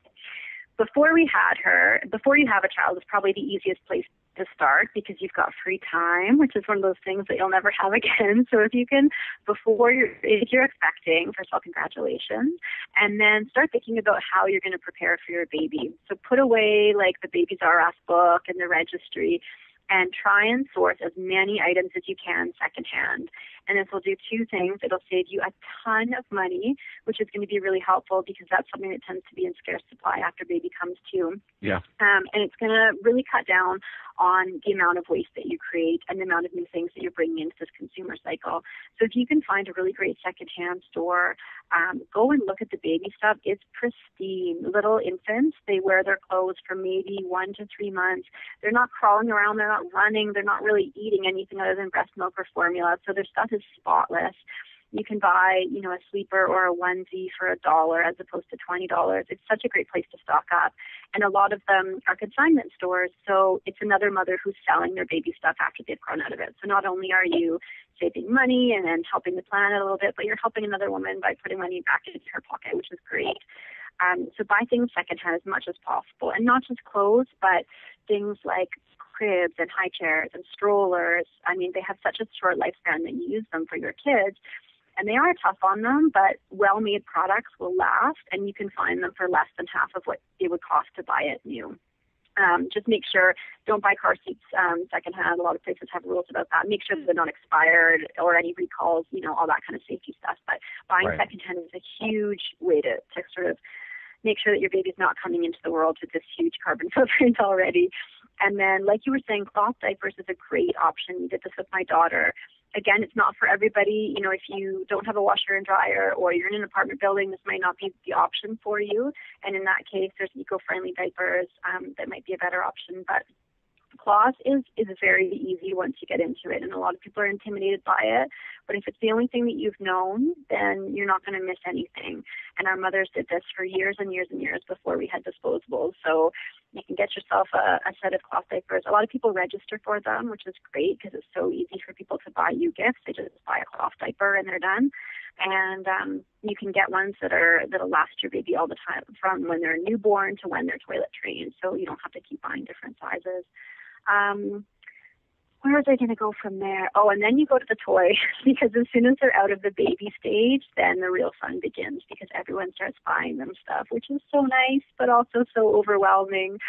before you have a child is probably the easiest place to start because you've got free time, which is one of those things that you'll never have again. So if you can, if you're expecting, first of all, congratulations, and then start thinking about how you're going to prepare for your baby. So put away the Babies R Us book and the registry and try and source as many items as you can secondhand. And this will do two things. It'll save you a ton of money, which is going to be really helpful because that's something that tends to be in scarce supply after baby comes to. Yeah. And it's going to really cut down on the amount of waste that you create and the amount of new things that you're bringing into this consumer cycle. So if you can find a really great secondhand store, go and look at the baby stuff. It's pristine. Little infants, they wear their clothes for maybe 1 to 3 months. They're not crawling around. They're not running. They're not really eating anything other than breast milk or formula. So their stuff is spotless. You can buy, a sleeper or a onesie for $1 as opposed to $20. It's such a great place to stock up. And a lot of them are consignment stores, so it's another mother who's selling their baby stuff after they've grown out of it. So not only are you saving money and helping the planet a little bit, but you're helping another woman by putting money back into her pocket, which is great. So buy things secondhand as much as possible, and not just clothes, but things like cribs and high chairs and strollers. I mean, they have such a short lifespan that you use them for your kids. And they are tough on them, but well-made products will last, and you can find them for less than half of what it would cost to buy it new. Just make sure, don't buy car seats secondhand. A lot of places have rules about that. Make sure that they're not expired or any recalls, all that kind of safety stuff. But buying secondhand is a huge way to sort of make sure that your baby's not coming into the world with this huge carbon footprint already. And then, like you were saying, cloth diapers is a great option. We did this with my daughter. Again, it's not for everybody. If you don't have a washer and dryer or you're in an apartment building, this might not be the option for you. And in that case, there's eco-friendly diapers that might be a better option. But cloth is very easy once you get into it, and a lot of people are intimidated by it. But if it's the only thing that you've known, then you're not going to miss anything. And our mothers did this for years and years and years before we had disposables. So you can get yourself a set of cloth diapers. A lot of people register for them, which is great because it's so easy for people to buy you gifts. They just buy a cloth diaper and they're done. And you can get ones that'll last your baby all the time, from when they're newborn to when they're toilet trained. So you don't have to keep buying different sizes. Where was I going to go from there? Oh, and then you go to the toy because as soon as they're out of the baby stage, then the real fun begins because everyone starts buying them stuff, which is so nice, but also so overwhelming.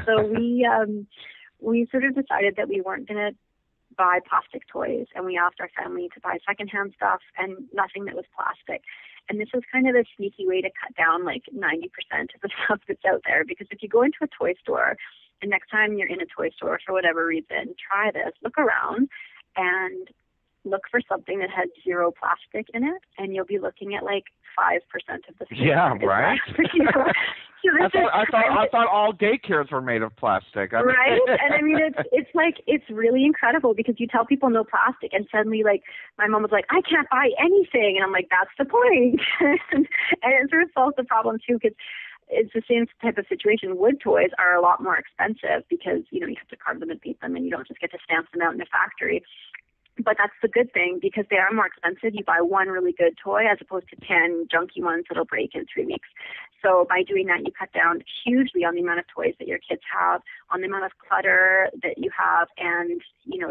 So we sort of decided that we weren't going to buy plastic toys, and we asked our family to buy secondhand stuff and nothing that was plastic. And this is kind of a sneaky way to cut down like 90% of the stuff that's out there. Because if you go into a toy store, and next time you're in a toy store for whatever reason, try this. Look around and look for something that has zero plastic in it, and you'll be looking at like 5% of the stuff. Yeah, right. I thought all daycares were made of plastic. Right? And I mean, it's really incredible because you tell people no plastic, and suddenly, like, my mom was like, I can't buy anything, and I'm like, that's the point. And it sort of solves the problem too, because it's the same type of situation. Wood toys are a lot more expensive because, you have to carve them and paint them, and you don't just get to stamp them out in a factory. But that's the good thing because they are more expensive. You buy one really good toy as opposed to 10 junky ones that'll break in 3 weeks. So by doing that, you cut down hugely on the amount of toys that your kids have, on the amount of clutter that you have, and,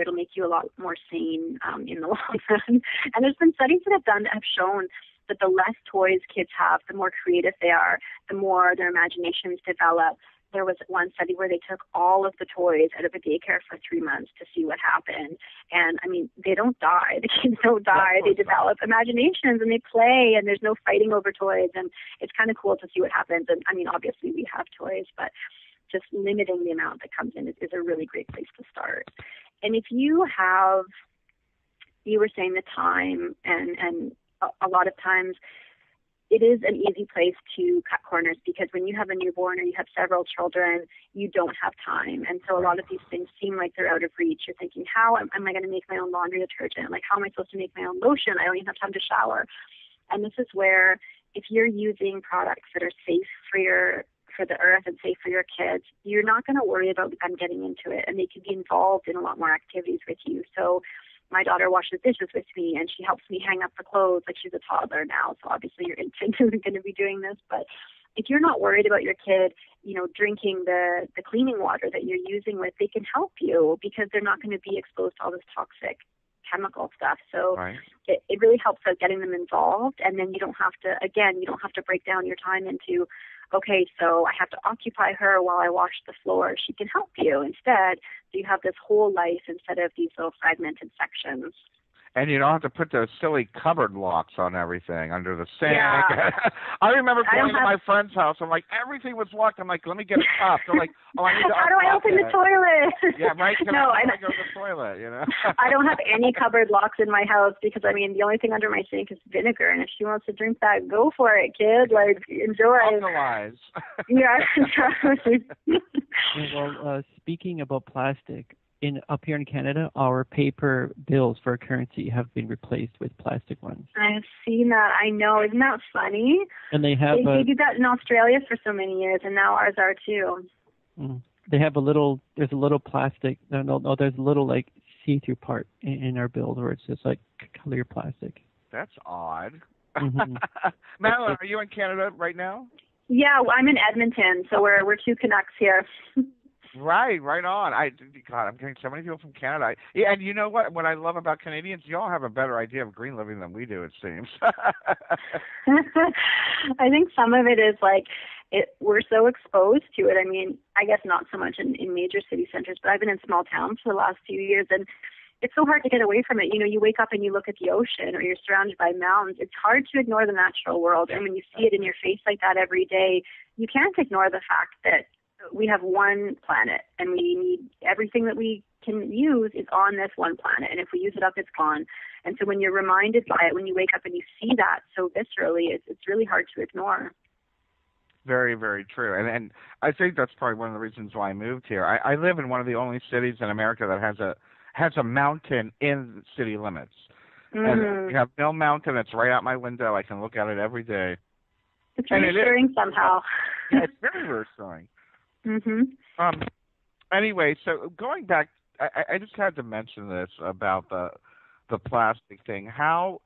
it'll make you a lot more sane in the long run. And there's been studies that have shown that the less toys kids have, the more creative they are, the more their imaginations develop. There was one study where they took all of the toys out of a daycare for 3 months to see what happened. And, I mean, they don't die. The kids don't die. They develop imaginations, and they play, and there's no fighting over toys. And it's kind of cool to see what happens. And, I mean, obviously we have toys, but just limiting the amount that comes in is a really great place to start. And if you were saying the time, and a lot of times it is an easy place to cut corners because when you have a newborn or you have several children, you don't have time. And so a lot of these things seem like they're out of reach. You're thinking, how am I going to make my own laundry detergent? Like, how am I supposed to make my own lotion? I don't even have time to shower. And this is where if you're using products that are safe for the earth and safe for your kids, you're not going to worry about them getting into it. And they can be involved in a lot more activities with you. So my daughter washes dishes with me, and she helps me hang up the clothes. Like, she's a toddler now, so obviously your infant isn't going to be doing this. But if you're not worried about your kid, drinking the cleaning water that you're using with, they can help you because they're not going to be exposed to all this toxic chemical stuff. So right. It really helps out getting them involved, and then you don't have to break down your time into, okay, so I have to occupy her while I wash the floor. She can help you instead. So you have this whole life instead of these little fragmented sections. And you don't have to put those silly cupboard locks on everything under the sink. Yeah. I remember going to my friend's house. I'm like, everything was locked. I'm like, let me get a cup. They're like, oh, I need to how do I open the toilet? Yeah, right. No, I go to the toilet. I don't have any cupboard locks in my house because, I mean, the only thing under my sink is vinegar. And if she wants to drink that, go for it, kid. Like, enjoy. Alkalize. Yeah. Well, speaking about plastic, up here in Canada, our paper bills for our currency have been replaced with plastic ones. I've seen that. I know. Isn't that funny? And they have they did that in Australia for so many years, and now ours are too. They have there's a little plastic. No, there's a little like see-through part in our bill where it's just like clear plastic. That's odd. Mm-hmm. Madeleine, are you in Canada right now? Yeah, I'm in Edmonton, so we're two Canucks here. Right on. God, I'm getting so many people from Canada. Yeah, and you know what? What I love about Canadians, you all have a better idea of green living than we do, it seems. I think some of it is like we're so exposed to it. I mean, I guess not so much in major city centers, but I've been in small towns for the last few years, and it's so hard to get away from it. You wake up and you look at the ocean or you're surrounded by mountains. It's hard to ignore the natural world. And when you see it in your face like that every day, you can't ignore the fact that we have one planet, and we need everything that we can use is on this one planet. And if we use it up, it's gone. And so when you're reminded by it, when you wake up and you see that so viscerally, it's really hard to ignore. Very, very true. And I think that's probably one of the reasons why I moved here. I live in one of the only cities in America that has a mountain in city limits. And you have Mill Mountain. It's right out my window. I can look at it every day. It's reassuring somehow. Yeah, it's very reassuring. Mm-hmm. Anyway, so going back, I just had to mention this about the plastic thing. How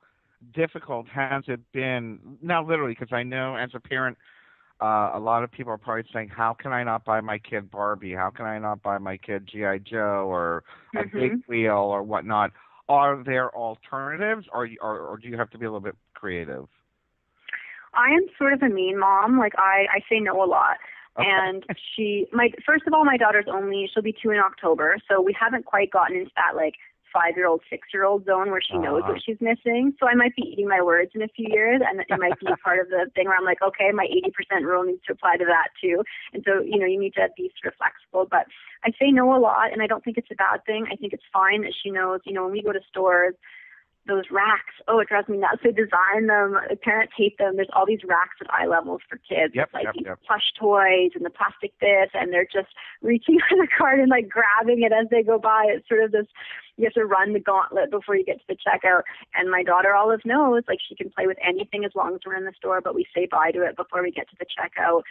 difficult has it been? Now, literally, because I know as a parent, a lot of people are probably saying, how can I not buy my kid Barbie? How can I not buy my kid G.I. Joe or a big wheel or whatnot? Are there alternatives, or do you have to be a little bit creative? I am sort of a mean mom. Like, I say no a lot. And first of all, my daughter's she'll be 2 in October, so we haven't quite gotten into that, like, 5-year-old, 6-year-old zone where she knows what she's missing. So I might be eating my words in a few years, and it might be part of the thing where I'm like, okay, my 80% rule needs to apply to that too. And so, you need to be sort of flexible. But I say no a lot, and I don't think it's a bad thing. I think it's fine that she knows, when we go to stores, those racks, it drives me nuts. They design them. Parents hate them. There's all these racks at eye levels for kids. These plush toys and the plastic this, and they're just reaching for the cart and like grabbing it as they go by. It's sort of this, you have to run the gauntlet before you get to the checkout. And my daughter Olive knows, like, she can play with anything as long as we're in the store, but we say bye to it before we get to the checkout.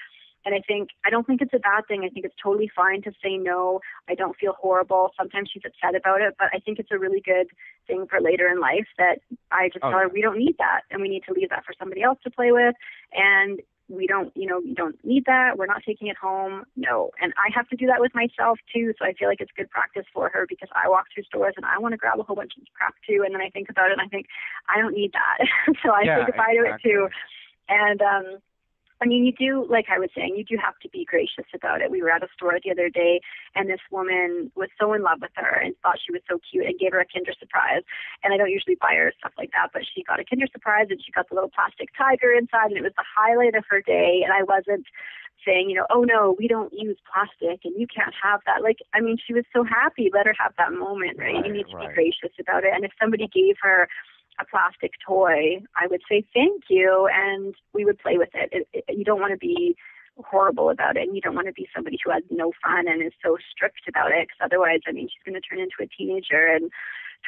And I don't think it's a bad thing. I think it's totally fine to say no. I don't feel horrible. Sometimes she's upset about it, but I think it's a really good thing for later in life that I just tell her we don't need that, and we need to leave that for somebody else to play with. And we don't need that. We're not taking it home. No. And I have to do that with myself too. So I feel like it's good practice for her, because I walk through stores and I want to grab a whole bunch of crap too. And then I think about it and I think, I don't need that. So I say goodbye to it too. And, you do, like I was saying, you do have to be gracious about it. We were at a store the other day, and this woman was so in love with her and thought she was so cute and gave her a Kinder Surprise. And I don't usually buy her stuff like that, but she got a Kinder Surprise, and she got the little plastic tiger inside, and it was the highlight of her day. And I wasn't saying, oh, no, we don't use plastic, and you can't have that. She was so happy. Let her have that moment, right? You need to be gracious about it. And if somebody gave her a plastic toy, I would say thank you, and we would play with it. You don't want to be horrible about it, and you don't want to be somebody who has no fun and is so strict about it, because otherwise, she's going to turn into a teenager and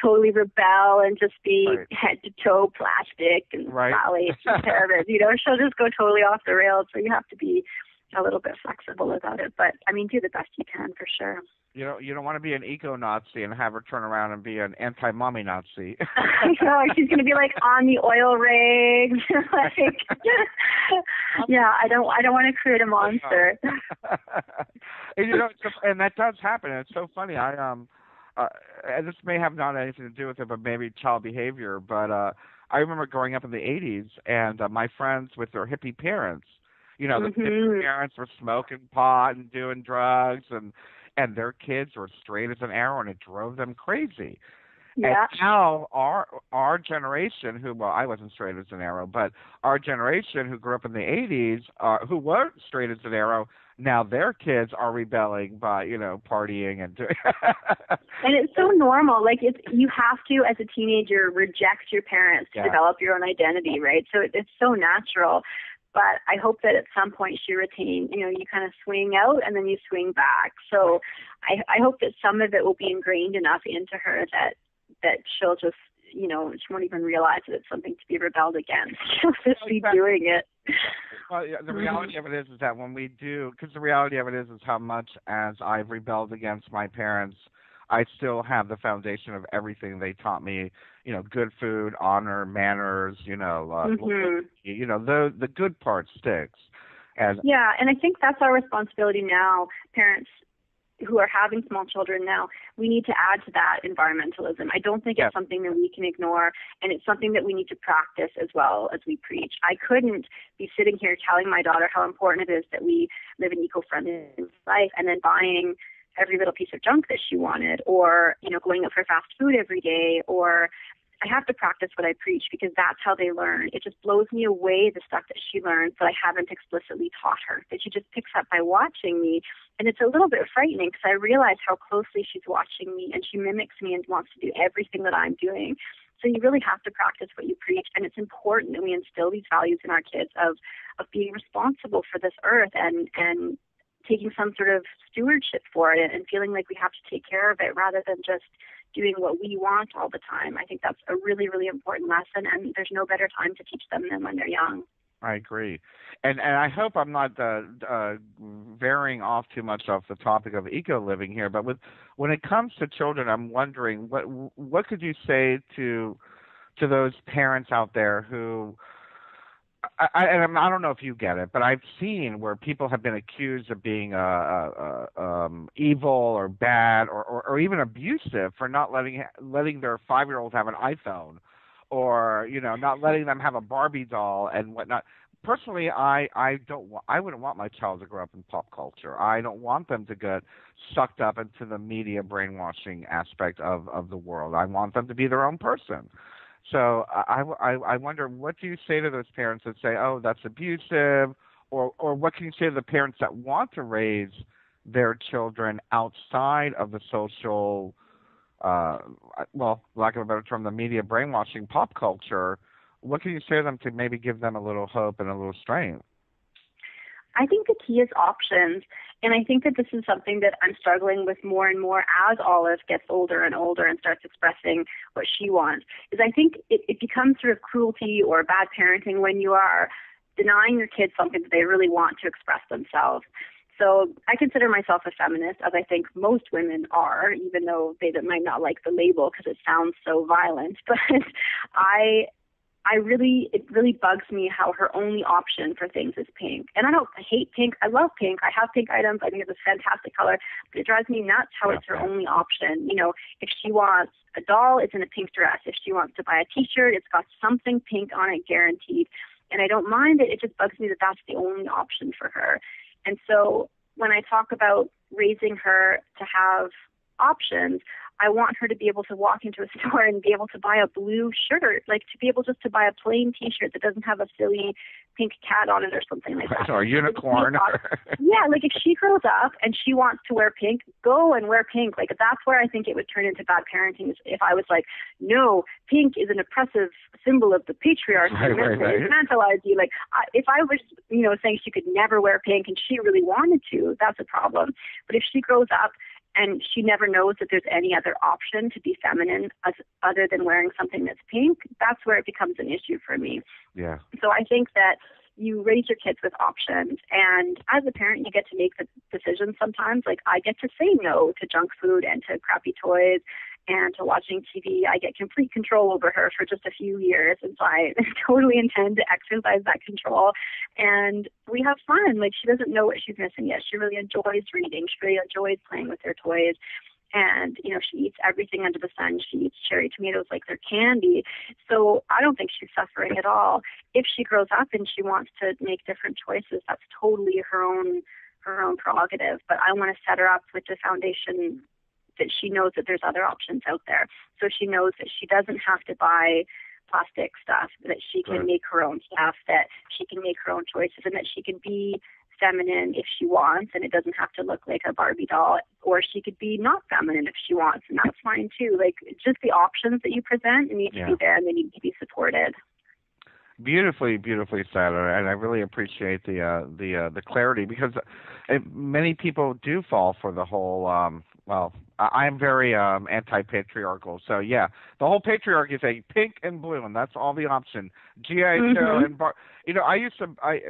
totally rebel and just be head to toe plastic and Sally terrible. She'll just go totally off the rails. So you have to be a little bit flexible about it, but do the best you can for sure. You don't want to be an eco-Nazi and have her turn around and be an anti-mommy Nazi. I know, she's going to be like on the oil rigs. I don't want to create a monster. And that does happen. It's so funny. And this may have not anything to do with it, but maybe child behavior. But I remember growing up in the 80s, and my friends with their hippie parents, the hippie parents were smoking pot and doing drugs, and their kids were straight as an arrow, and it drove them crazy. Yeah. And now our generation, I wasn't straight as an arrow, but our generation who grew up in the 80s, who weren't straight as an arrow, now their kids are rebelling by, partying and doing. And it's so normal. You have to, as a teenager, reject your parents to develop your own identity, right? So it's so natural. But I hope that at some point she retains, you kind of swing out and then you swing back. So I hope that some of it will be ingrained enough into her that she'll just, she won't even realize that it's something to be rebelled against. She'll just be doing it. Well, the reality of it is that when we do, because the reality of it is how much as I've rebelled against my parents, I still have the foundation of everything they taught me, good food, honor, manners, the good part sticks. And I think that's our responsibility now, parents who are having small children now. We need to add to that environmentalism. I don't think it's something that we can ignore, and it's something that we need to practice as well as we preach. I couldn't be sitting here telling my daughter how important it is that we live an eco-friendly life and then buying every little piece of junk that she wanted, or, going out for fast food every day, or I have to practice what I preach, because that's how they learn. It just blows me away, the stuff that she learns that I haven't explicitly taught her, that she just picks up by watching me. And it's a little bit frightening, because I realize how closely she's watching me, and she mimics me and wants to do everything that I'm doing. So you really have to practice what you preach, and it's important that we instill these values in our kids of being responsible for this earth and taking some sort of stewardship for it and feeling like we have to take care of it rather than just doing what we want all the time. I think that's a really, really important lesson, and there's no better time to teach them than when they're young. I agree. And I hope I'm not varying off too much off the topic of eco-living here, but when it comes to children, I'm wondering, what could you say to those parents out there who I don't know if you get it, but I've seen where people have been accused of being evil or bad or even abusive for not letting their 5-year-old have an iPhone, or not letting them have a Barbie doll and whatnot. personally, I don't I wouldn't want my child to grow up in pop culture. I don't want them to get sucked up into the media brainwashing aspect of the world. I want them to be their own person. So I wonder, what do you say to those parents that say, oh, that's abusive, or what can you say to the parents that want to raise their children outside of the social, well, lack of a better term, the media brainwashing pop culture? What can you say to them to maybe give them a little hope and a little strength? I think the key is options. And I think that this is something that I'm struggling with more and more as Olive gets older and older and starts expressing what she wants. Is I think it becomes sort of cruelty or bad parenting when you are denying your kids something that they really want to express themselves. So I consider myself a feminist, as I think most women are, even though they might not like the label because it sounds so violent. But it really bugs me how her only option for things is pink. And I hate pink. I love pink. I have pink items. I think it's a fantastic color. But it drives me nuts how it's her only option. You know, if she wants a doll, it's in a pink dress. If she wants to buy a T-shirt, it's got something pink on it, guaranteed. And I don't mind it. It just bugs me that that's the only option for her. And so when I talk about raising her to have options, I want her to be able to walk into a store and be able to buy a blue shirt, like to be able just to buy a plain T-shirt that doesn't have a silly pink cat on it or something like that. Or a unicorn. Yeah, like if she grows up and she wants to wear pink, go and wear pink. Like that's where I think it would turn into bad parenting, is if I was like, no, pink is an oppressive symbol of the patriarchy. Right. Infantilize you. Like if I was, saying she could never wear pink and she really wanted to, that's a problem. But if she grows up and she never knows that there's any other option to be feminine other than wearing something that's pink, that's where it becomes an issue for me. Yeah. So I think that you raise your kids with options, and as a parent, you get to make the decisions sometimes. Like I get to say no to junk food and to crappy toys and to watching TV. I get complete control over her for just a few years, and so I totally intend to exercise that control. And we have fun. Like she doesn't know what she's missing yet. She really enjoys reading. She really enjoys playing with her toys. And, she eats everything under the sun. She eats cherry tomatoes like they're candy. So I don't think she's suffering at all. If she grows up and she wants to make different choices, that's totally her own prerogative. But I want to set her up with the foundation that she knows that there's other options out there. So she knows that she doesn't have to buy plastic stuff, that she can make her own stuff, that she can make her own choices, and that she can be feminine if she wants, and it doesn't have to look like a Barbie doll, or she could be not feminine if she wants, and that's fine too. Like just the options that you present need to be there, and they need to be supported. Beautifully said, and I really appreciate the clarity, because many people do fall for the whole. I'm very anti-patriarchal, so yeah, the whole patriarchy is a pink and blue, and that's all the option. G.I. Joe and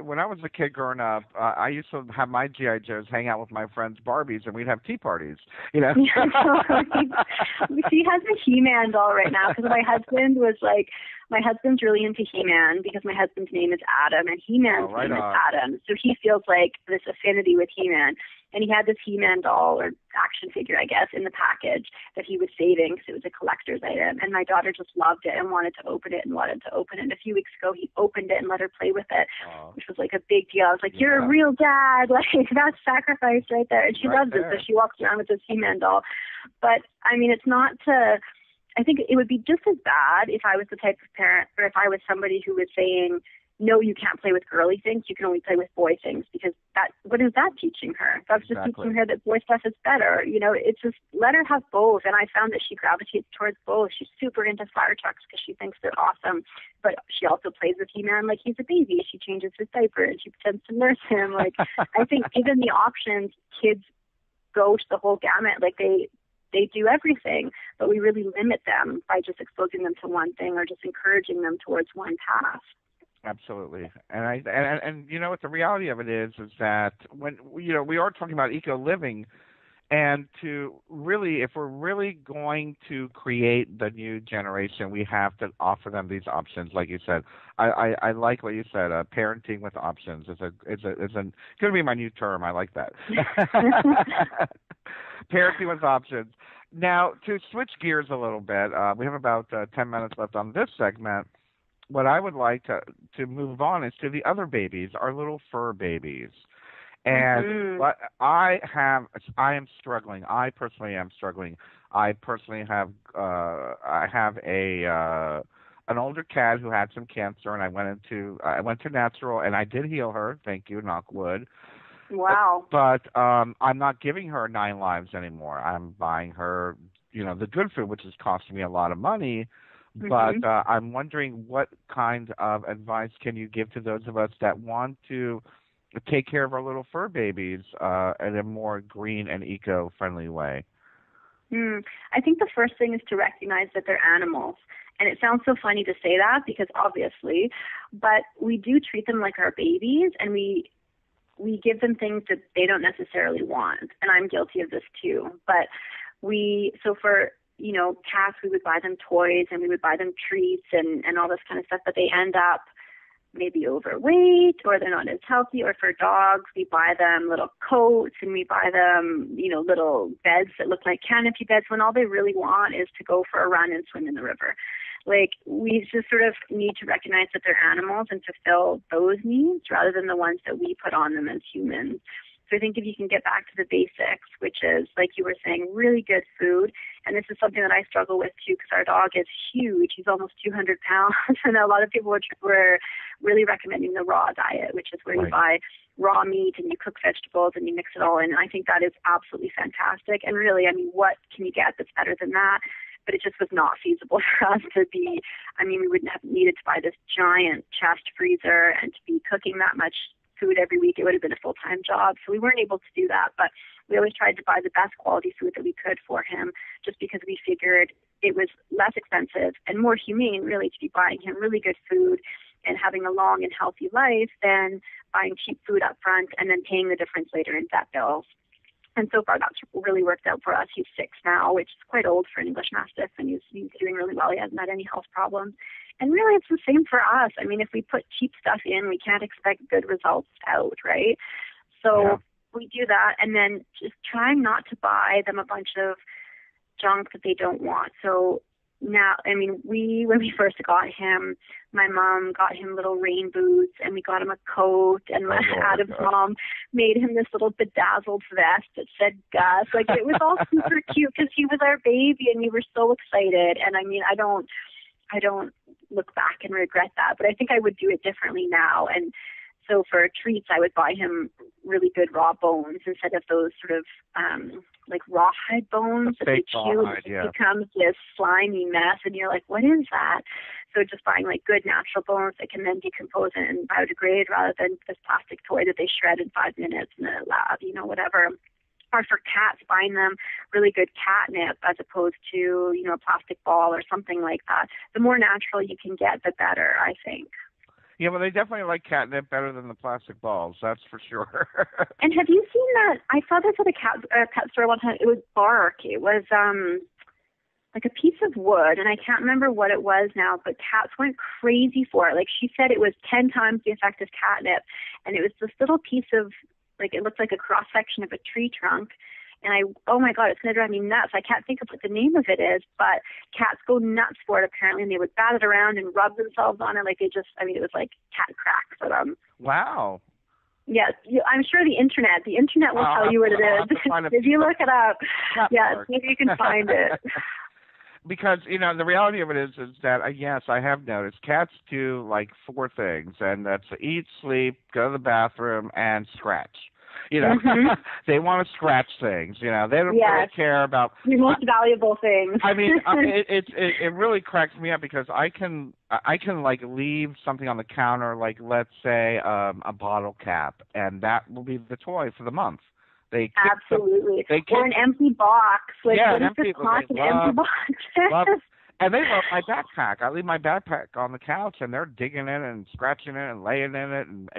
when I was a kid growing up, I used to have my G.I. Joes hang out with my friends' Barbies, and we'd have tea parties. She has a He-Man doll right now, because my husband's really into He-Man, because my husband's name is Adam, and He-Man's name is Adam. So he feels like this affinity with He-Man. And he had this He-Man doll, or action figure, I guess, in the package that he was saving because it was a collector's item. And my daughter just loved it and wanted to open it. And a few weeks ago, he opened it and let her play with it, which was like a big deal. I was like, you're a real dad. Like, that's sacrifice right there. And she loves it. So she walks around with this He-Man doll. But, I mean, it's not to... I think it would be just as bad if I was the type of parent, or if I was somebody who was saying, no, you can't play with girly things, you can only play with boy things, because what is that teaching her? That's just teaching her that boy stuff is better. It's just, let her have both. And I found that she gravitates towards both. She's super into fire trucks because she thinks they're awesome, but she also plays with He-Man like he's a baby. She changes his diaper and she pretends to nurse him. Like, I think given the options, kids go to the whole gamut. Like they do everything, but we really limit them by just exposing them to one thing or just encouraging them towards one path. Absolutely, and you know what the reality of it is that when we are talking about eco living, and to really, if we're really going to create the new generation, we have to offer them these options. Like you said, I like what you said. Parenting with options is going to be my new term. I like that. Parenting with options. Now, to switch gears a little bit, we have about 10 minutes left on this segment. what I would like to move on is to the other babies, our little fur babies. And what I am struggling. I personally am struggling. I personally have an older cat who had some cancer, and I went to natural, and I did heal her. Thank you, knock wood. Wow. But I'm not giving her 9 lives anymore. I'm buying her, the good food, which is costing me a lot of money. But I'm wondering what kind of advice can you give to those of us that want to take care of our little fur babies in a more green and eco-friendly way? I think the first thing is to recognize that they're animals. And it sounds so funny to say that because obviously, but we do treat them like our babies, and we give them things that they don't necessarily want. And I'm guilty of this too. But so for, cats, we would buy them toys and we would buy them treats and all this kind of stuff, but they end up maybe overweight or they're not as healthy. Or for dogs, we buy them little coats and we buy them, little beds that look like canopy beds when all they really want is to go for a run and swim in the river. Like, we just sort of need to recognize that they're animals and fulfill those needs rather than the ones that we put on them as humans. So I think if you can get back to the basics, which is, like you were saying, really good food. And this is something that I struggle with, too, because our dog is huge. He's almost 200 pounds. And a lot of people were really recommending the raw diet, which is where you buy raw meat and you cook vegetables and you mix it all in. And I think that is absolutely fantastic. And really, what can you get that's better than that? But it just was not feasible for us to be, we wouldn't have needed to buy this giant chest freezer and to be cooking that much food every week. It would have been a full-time job. So we weren't able to do that, but we always tried to buy the best quality food that we could for him, just because we figured it was less expensive and more humane, really, to be buying him really good food and having a long and healthy life than buying cheap food up front and then paying the difference later in vet bills. And so far, that's really worked out for us. He's 6 now, which is quite old for an English Mastiff, and he's doing really well. He hasn't had any health problems. And really, it's the same for us. If we put cheap stuff in, we can't expect good results out, right? So we do that, and then just trying not to buy them a bunch of junk that they don't want. So now, when we first got him, my mom got him little rain boots, and we got him a coat, and Adam's mom made him this little bedazzled vest that said Gus. Like, it was all super cute because he was our baby, and we were so excited. And I don't look back and regret that, but I think I would do it differently now. And so for treats, I would buy him really good raw bones instead of those sort of like rawhide bones that they chew. It becomes this slimy mess, and you're like, what is that? So just buying like good natural bones that can then decompose and biodegrade rather than this plastic toy that they shred in 5 minutes in the lab, whatever. Or for cats, buying them really good catnip as opposed to, a plastic ball or something like that. The more natural you can get, the better, I think. Yeah, well, they definitely like catnip better than the plastic balls, that's for sure. And have you seen that? I saw this at a pet store one time. It was bark. It was like a piece of wood, and I can't remember what it was now, but cats went crazy for it. Like, she said it was 10 times the effect of catnip, and it was this little piece of, like, it looked like a cross-section of a tree trunk. And oh my God, it's going to drive me nuts. I can't think of what the name of it is, but cats go nuts for it apparently, and they would bat it around and rub themselves on it. Like, it was like cat crack for them. Wow. Yes, I'm sure the internet will tell you what it is. If you look it up, yes, maybe you can find it. Because, the reality of it is that, yes, I have noticed cats do like 4 things, and that's eat, sleep, go to the bathroom, and scratch. They want to scratch things. They don't really care about the most valuable things. It really cracks me up because I can like leave something on the counter, like let's say a bottle cap, and that will be the toy for the month. Absolutely. Or an empty box. Like, what is this an empty box? And they love my backpack. I leave my backpack on the couch, and they're digging in and scratching it and laying in it, and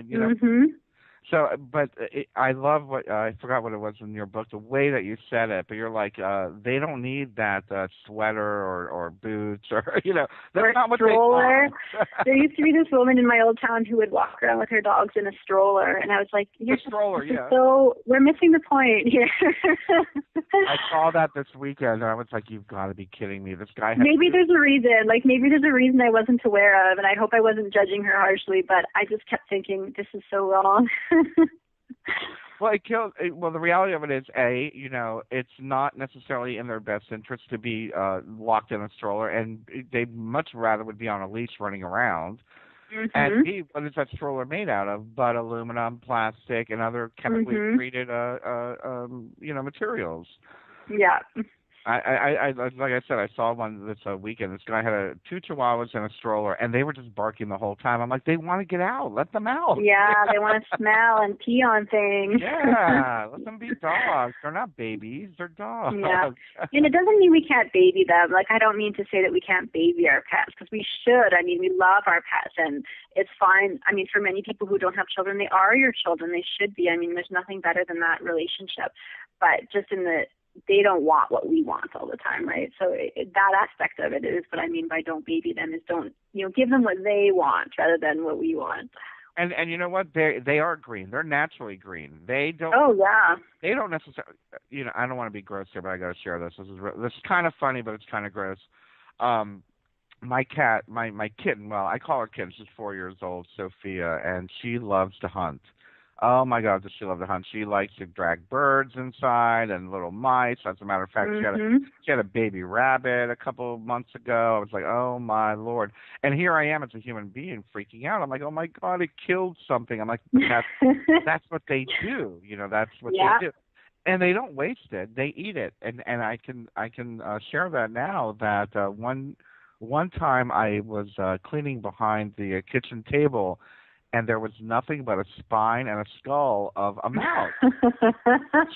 So, but I love what I forgot what it was in your book. The way that you said it, but you're like, they don't need that sweater or boots or that's or not what stroller. they want. There used to be this woman in my old town who would walk around with her dogs in a stroller, and I was like, "You're stroller, yeah." So we're missing the point here. I saw that this weekend, and I was like, "You've got to be kidding me! This guy." Maybe there's a reason. Maybe there's a reason I wasn't aware of, and I hope I wasn't judging her harshly. But I just kept thinking, this is so wrong. Well, the reality of it is, it's not necessarily in their best interest to be locked in a stroller, and they much rather would be on a leash running around. Mm-hmm. And B, what is that stroller made out of? But aluminum, plastic, and other chemically treated, materials. Yeah. I like I said, I saw one this weekend. This guy had two chihuahuas in a stroller, and they were just barking the whole time. I'm like, they want to get out. Let them out. Yeah, they want to smell and pee on things. Yeah, let them be dogs. They're not babies. They're dogs. Yeah, and it doesn't mean we can't baby them. I don't mean to say that we can't baby our pets, because we should. I mean, we love our pets, and it's fine. I mean, for many people who don't have children, they are your children. They should be. I mean, there's nothing better than that relationship. But just they don't want what we want all the time, right? So that aspect of it is what I mean by don't baby them, is don't, give them what they want rather than what we want. And you know what? They are green. They're naturally green. They don't. Oh yeah. They don't necessarily. I don't want to be gross here, but I got to share this. This is kind of funny, but it's kind of gross. My cat, my kitten. Well, I call her kitten. She's 4 years old, Sophia, and she loves to hunt. Oh my God, does she love to hunt? She likes to drag birds inside and little mice. As a matter of fact, she had a baby rabbit a couple of months ago. I was like, oh my Lord. And here I am as a human being freaking out. I'm like, oh my God, it killed something. I'm like, that's what they do. That's what they do. And they don't waste it. They eat it. And I can share that now that one time I was cleaning behind the kitchen table, and there was nothing but a spine and a skull of a mouse.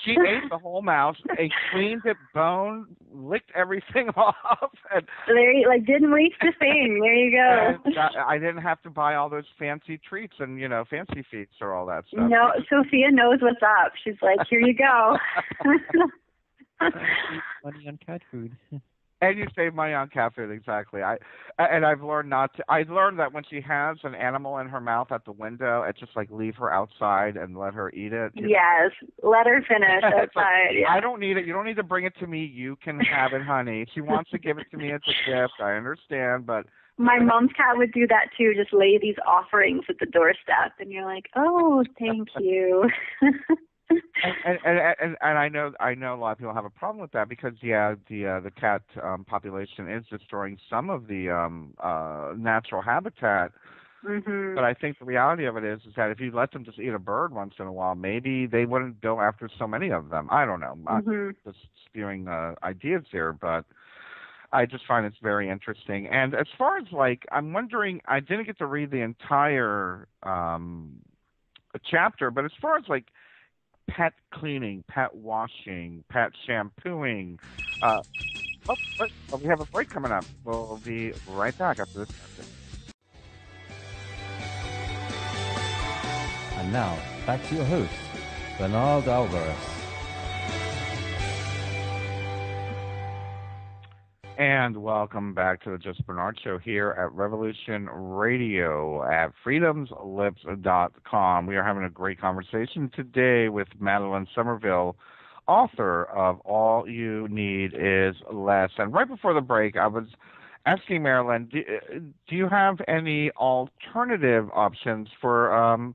She ate the whole mouse, and cleaned it, bone, licked everything off. And didn't waste a thing. There you go. I didn't have to buy all those fancy treats and, fancy feeds or all that stuff. No, Sophia knows what's up. She's like, here you go. Money on cat food. And you save money on cat food, exactly. I've learned not to. I learned that when she has an animal in her mouth at the window, it's just like leave her outside and let her eat it. Yes, let her finish outside. Yeah. I don't need it. You don't need to bring it to me. You can have it, honey. She wants to give it to me as a gift. I understand, but. My mom's cat would do that too. Just lay these offerings at the doorstep, and you're like, oh, thank you. And I know a lot of people have a problem with that because the cat population is destroying some of the natural habitat. Mm-hmm. But I think the reality of it is that if you let them just eat a bird once in a while, maybe they wouldn't go after so many of them. I don't know. I'm just spewing ideas here, but I just find it's very interesting. And as far as I'm wondering, I didn't get to read the entire chapter, but as far as pet cleaning, pet washing, pet shampooing. We have a break coming up. We'll be right back after this message. And now, back to your host, Bernard Alvarez. And welcome back to the Just Bernard Show here at Revolution Radio at freedomslips.com. We are having a great conversation today with Madeleine Somerville, author of All You Need Is Less. And right before the break, I was asking Madeleine, do you have any alternative options for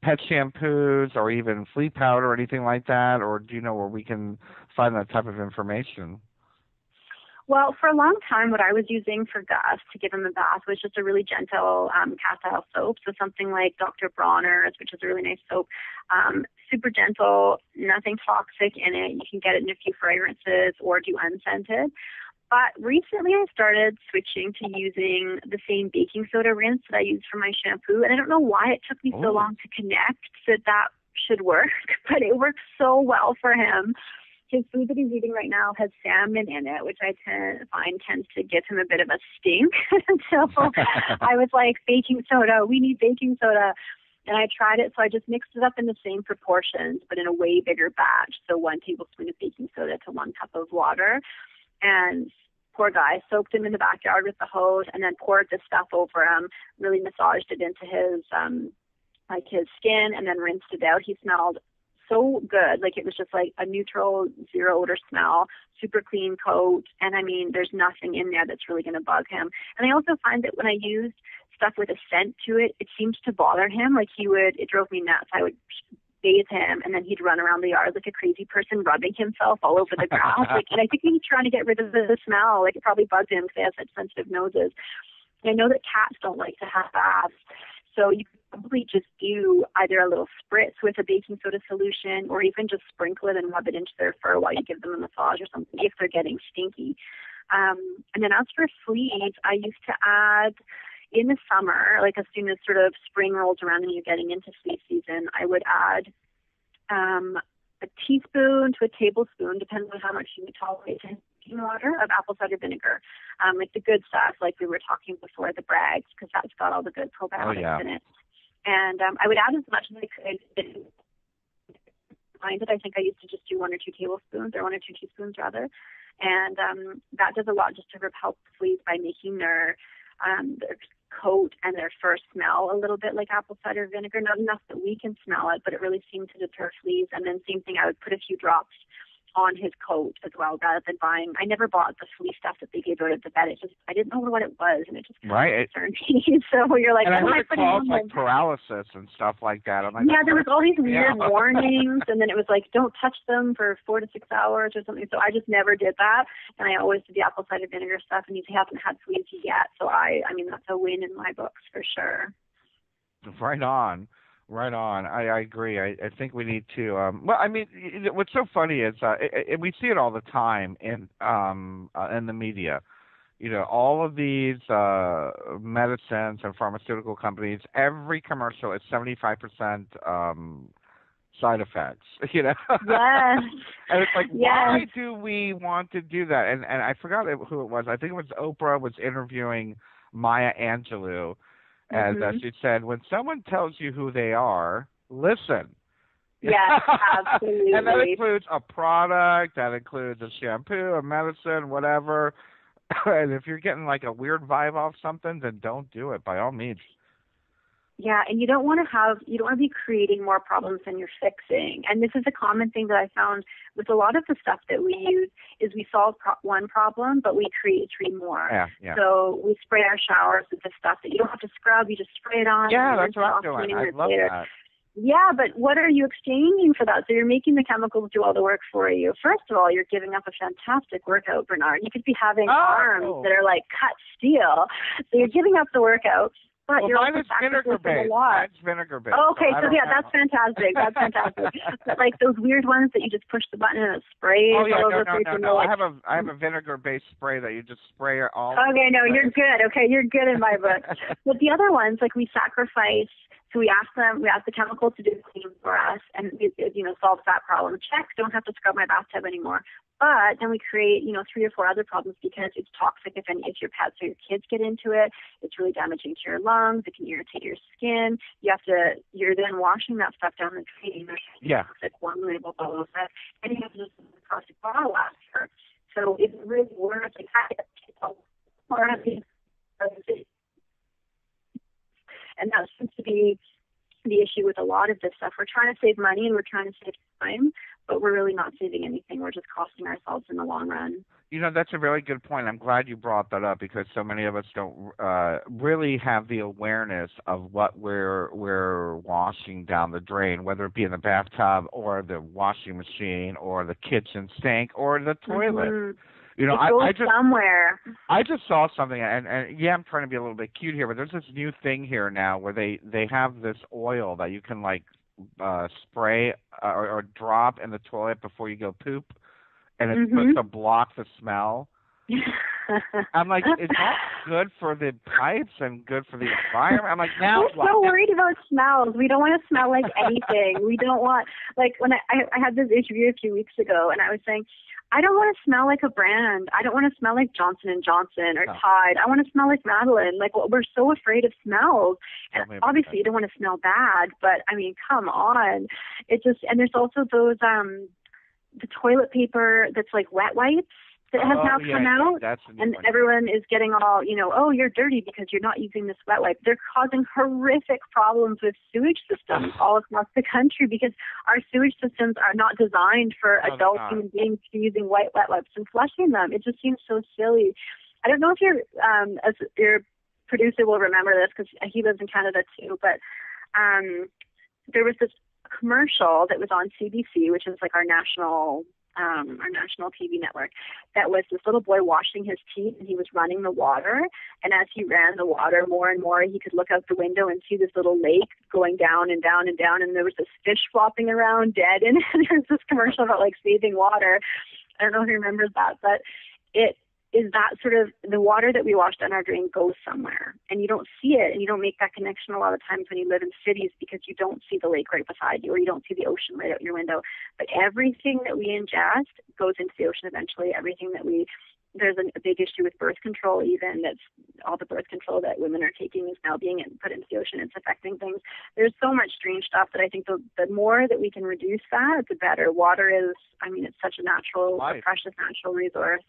pet shampoos or even flea powder or anything like that? Or do you know where we can find that type of information? Well, for a long time, what I was using for Gus to give him a bath was just a really gentle castile soap. So something like Dr. Bronner's, which is a really nice soap. Super gentle, nothing toxic in it. You can get it in a few fragrances or do unscented. But recently I started switching to using the same baking soda rinse that I use for my shampoo. And I don't know why it took me so long to connect that should work, but it works so well for him. His food that he's eating right now has salmon in it, which I find tends to give him a bit of a stink. So I was like, baking soda, we need baking soda. And I tried it, so I just mixed it up in the same proportions, but in a way bigger batch. So 1 tablespoon of baking soda to 1 cup of water. And poor guy, soaked him in the backyard with the hose and then poured the stuff over him, really massaged it into his, his skin, and then rinsed it out. He smelled so good. Like, it was just like a neutral, zero odor smell, super clean coat. And I mean, there's nothing in there that's really going to bug him. And I also find that when I used stuff with a scent to it, it seems to bother him. Like, it drove me nuts. I would bathe him, and then he'd run around the yard like a crazy person, rubbing himself all over the grass. And I think he's trying to get rid of the smell. Like, it probably bugged him because they have such sensitive noses. And I know that cats don't like to have baths. So you could probably just do either a little spritz with a baking soda solution, or even just sprinkle it and rub it into their fur while you give them a massage or something if they're getting stinky. And then as for fleas, I used to add, in the summer, like as soon as sort of spring rolls around and you're getting into flea season, I would add a teaspoon to a tablespoon, depending on how much you tolerate, in water of apple cider vinegar, like the good stuff, like we were talking before, the Bragg's, because that's got all the good probiotics in it. And I would add as much as I could. I think I used to just do 1 or 2 tablespoons, or 1 or 2 teaspoons rather, and that does a lot just to repel fleas by making their coat and their fur smell a little bit like apple cider vinegar. Not enough that we can smell it, but it really seemed to deter fleas. And then same thing, I would put a few drops on his coat as well, rather than buying. I never bought the flea stuff that they gave out at the vet. It just, I didn't know what it was, and it just concerned me. So you're like, and I what am heard I it putting calls on like paralysis and stuff like that. I'm like, yeah, there was all these weird warnings, and then it was like, don't touch them for 4 to 6 hours or something. So I just never did that, and I always did the apple cider vinegar stuff, and you haven't had fleas yet. So I mean, that's a win in my books for sure. Right on. Right on. I agree. I think we need to. Well, I mean, what's so funny is we see it all the time in the media. You know, all of these medicines and pharmaceutical companies. Every commercial is 75% side effects. You know. Yes. And it's like, yes. Why do we want to do that? And I forgot who it was. I think it was Oprah was interviewing Maya Angelou. As she said, when someone tells you who they are, listen. Yes, absolutely. And that includes a product, that includes a shampoo, a medicine, whatever. And if you're getting like a weird vibe off something, then don't do it, by all means. Yeah, and you don't want to be creating more problems than you're fixing. And this is a common thing that I found with a lot of the stuff that we use is we solve one problem, but we create 3 more. Yeah. So we spray our showers with the stuff that you don't have to scrub, you just spray it on. Yeah, that's what I'm doing. I love that. Yeah, but what are you exchanging for that? So you're making the chemicals do all the work for you. First of all, you're giving up a fantastic workout, Bernard. You could be having arms that are like cut steel. So you're giving up the workout. But well, mine is vinegar-based. Mine's vinegar-based. Oh, okay, so yeah, that's fantastic. That's fantastic. But like those weird ones that you just push the button and it sprays all over the place. No. I have a vinegar-based spray that you just spray all. Okay, no, you're good. Okay, you're good in my book. But the other ones, like we sacrifice. So we ask the chemicals to do the cleaning for us, and it solves that problem. Check, don't have to scrub my bathtub anymore. But then we create, 3 or 4 other problems because it's toxic if your pets or your kids get into it. It's really damaging to your lungs. It can irritate your skin. You're then washing that stuff down and treating. There's toxic one label all over it, and you have to just put the plastic bottle after. So it's really worth it. And that seems to be the issue with a lot of this stuff. We're trying to save money and we're trying to save time, but we're really not saving anything. We're just costing ourselves in the long run. That's a really good point. I'm glad you brought that up because so many of us don't really have the awareness of what we're washing down the drain, whether it be in the bathtub or the washing machine or the kitchen sink or the toilet. Mm-hmm. I just somewhere. I just saw something, and I'm trying to be a little bit cute here, but there's this new thing here now where they have this oil that you can like spray or drop in the toilet before you go poop, and it's supposed to block the smell. I'm like, it's all good for the pipes and good for the environment. I'm like, now we're so worried about smells. We don't want to smell like anything. We don't want, like, when I had this interview a few weeks ago, and I was saying, I don't want to smell like a brand. I don't want to smell like Johnson & Johnson or Tide. I want to smell like Madeleine. Like, we're so afraid of smells. And obviously, you don't want to smell bad, but, I mean, come on. It just, and there's also those, the toilet paper that's like wet wipes that has now come out, and everyone is getting all, oh, you're dirty because you're not using this wet wipe. They're causing horrific problems with sewage systems all across the country because our sewage systems are not designed for adult human beings to be using wet wipes and flushing them. It just seems so silly. I don't know if your producer will remember this because he lives in Canada too, but there was this commercial that was on CBC, which is like our national TV network, that was this little boy washing his teeth, and he was running the water, and as he ran the water more and more, he could look out the window and see this little lake going down and down and down, and there was this fish flopping around dead, and there's this commercial about like saving water. I don't know if you remember that, but it is that sort of, the water that we wash down our drain goes somewhere, and you don't see it, and you don't make that connection a lot of times when you live in cities because you don't see the lake right beside you, or you don't see the ocean right out your window. But everything that we ingest goes into the ocean eventually. Everything that there's a big issue with birth control, even that's all the birth control that women are taking is now being put into the ocean. It's affecting things. There's so much strange stuff that I think the more that we can reduce that, the better. Water is, I mean, it's such a precious natural resource.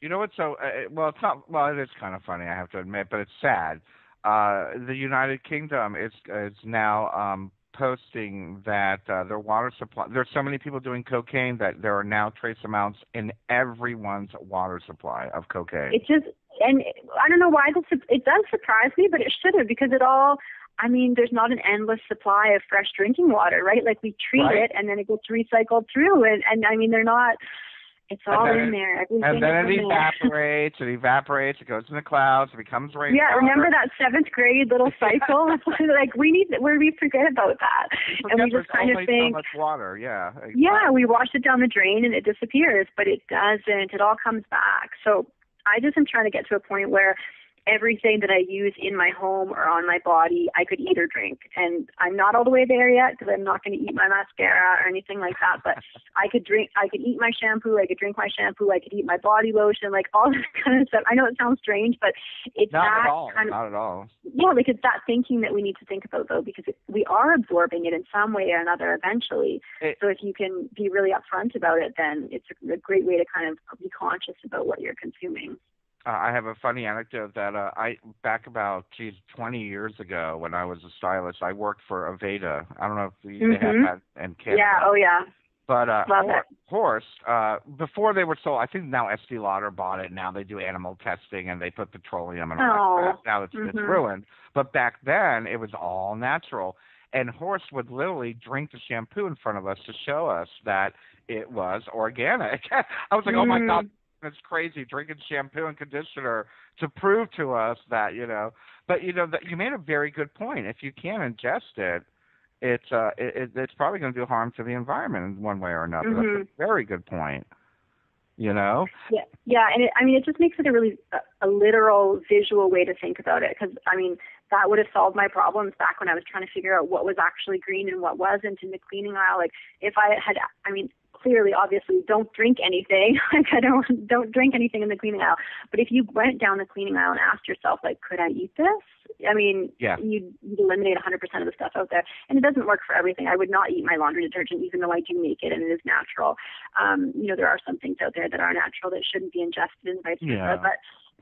You know what? So, it's not. Well, it is kind of funny, I have to admit, but it's sad. The United Kingdom is now posting that their water supply. There's so many people doing cocaine that there are now trace amounts in everyone's water supply of cocaine. It just, and I don't know why it does surprise me, but it should have, because it all. I mean, there's not an endless supply of fresh drinking water, right? Like, we treat it and then it gets recycled through, and I mean, they're not. It's all in there. And then it evaporates. It goes in the clouds. It becomes rainwater. Yeah, remember that 7th grade little cycle? Like, we forget about that, and we just kind of think so much water. Yeah. Exactly. Yeah, we wash it down the drain and it disappears, but it doesn't. It all comes back. So I just am trying to get to a point where everything that I use in my home or on my body, I could eat or drink. And I'm not all the way there yet because I'm not going to eat my mascara or anything like that. But I could eat my shampoo. I could drink my shampoo. I could eat my body lotion, like all this kind of stuff. I know it sounds strange, but it's not at all. Yeah, like it's that thinking that we need to think about, though, because we are absorbing it in some way or another eventually. So if you can be really upfront about it, then it's a great way to kind of be conscious about what you're consuming. I have a funny anecdote that back about 20 years ago when I was a stylist, I worked for Aveda. I don't know if they have that in Canada. Yeah, oh yeah. But Horse, before they were sold, I think now Estee Lauder bought it. Now they do animal testing and they put petroleum and all that. Now it's ruined. But back then it was all natural. And Horse would literally drink the shampoo in front of us to show us that it was organic. I was like, oh my God. It's crazy drinking shampoo and conditioner to prove to us that, but that you made a very good point. If you can't ingest it, it's probably going to do harm to the environment in one way or another. That's a very good point. Yeah, and it just makes it a really a literal visual way to think about it, because I mean that would have solved my problems back when I was trying to figure out what was actually green and what wasn't in the cleaning aisle. Like if I had, clearly, obviously, don't drink anything. Like don't drink anything in the cleaning aisle. But if you went down the cleaning aisle and asked yourself, like, could I eat this? You'd eliminate 100% of the stuff out there. And it doesn't work for everything. I would not eat my laundry detergent, even though I do make it and it is natural. There are some things out there that are natural that shouldn't be ingested and vice versa. But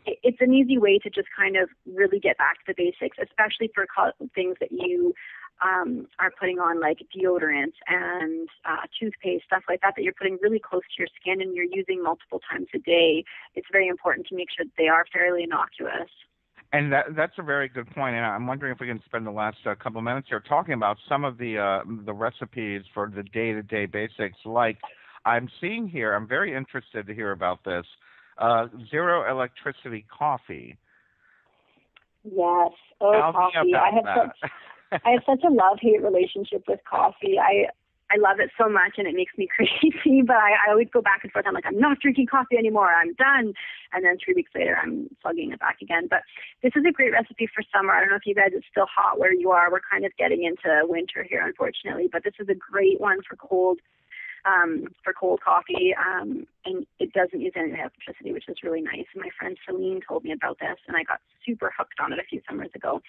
it's an easy way to just kind of really get back to the basics, especially for things that you are putting on, like deodorant and toothpaste, stuff like that you're putting really close to your skin and you're using multiple times a day. It's very important to make sure that they are fairly innocuous. And that's a very good point. And I'm wondering if we can spend the last couple of minutes here talking about some of the recipes for the day-to-day basics. Like I'm seeing here, I'm very interested to hear about this, zero electricity coffee. Yes. Coffee. I have such a love-hate relationship with coffee. I I love it so much, and it makes me crazy, but I always go back and forth. I'm like, I'm not drinking coffee anymore. I'm done. And then 3 weeks later, I'm slugging it back again. But this is a great recipe for summer. I don't know if you guys, it's still hot where you are. We're kind of getting into winter here, unfortunately, but this is a great one for cold coffee, and it doesn't use any electricity, which is really nice. And my friend Celine told me about this, and I got super hooked on it a few summers ago.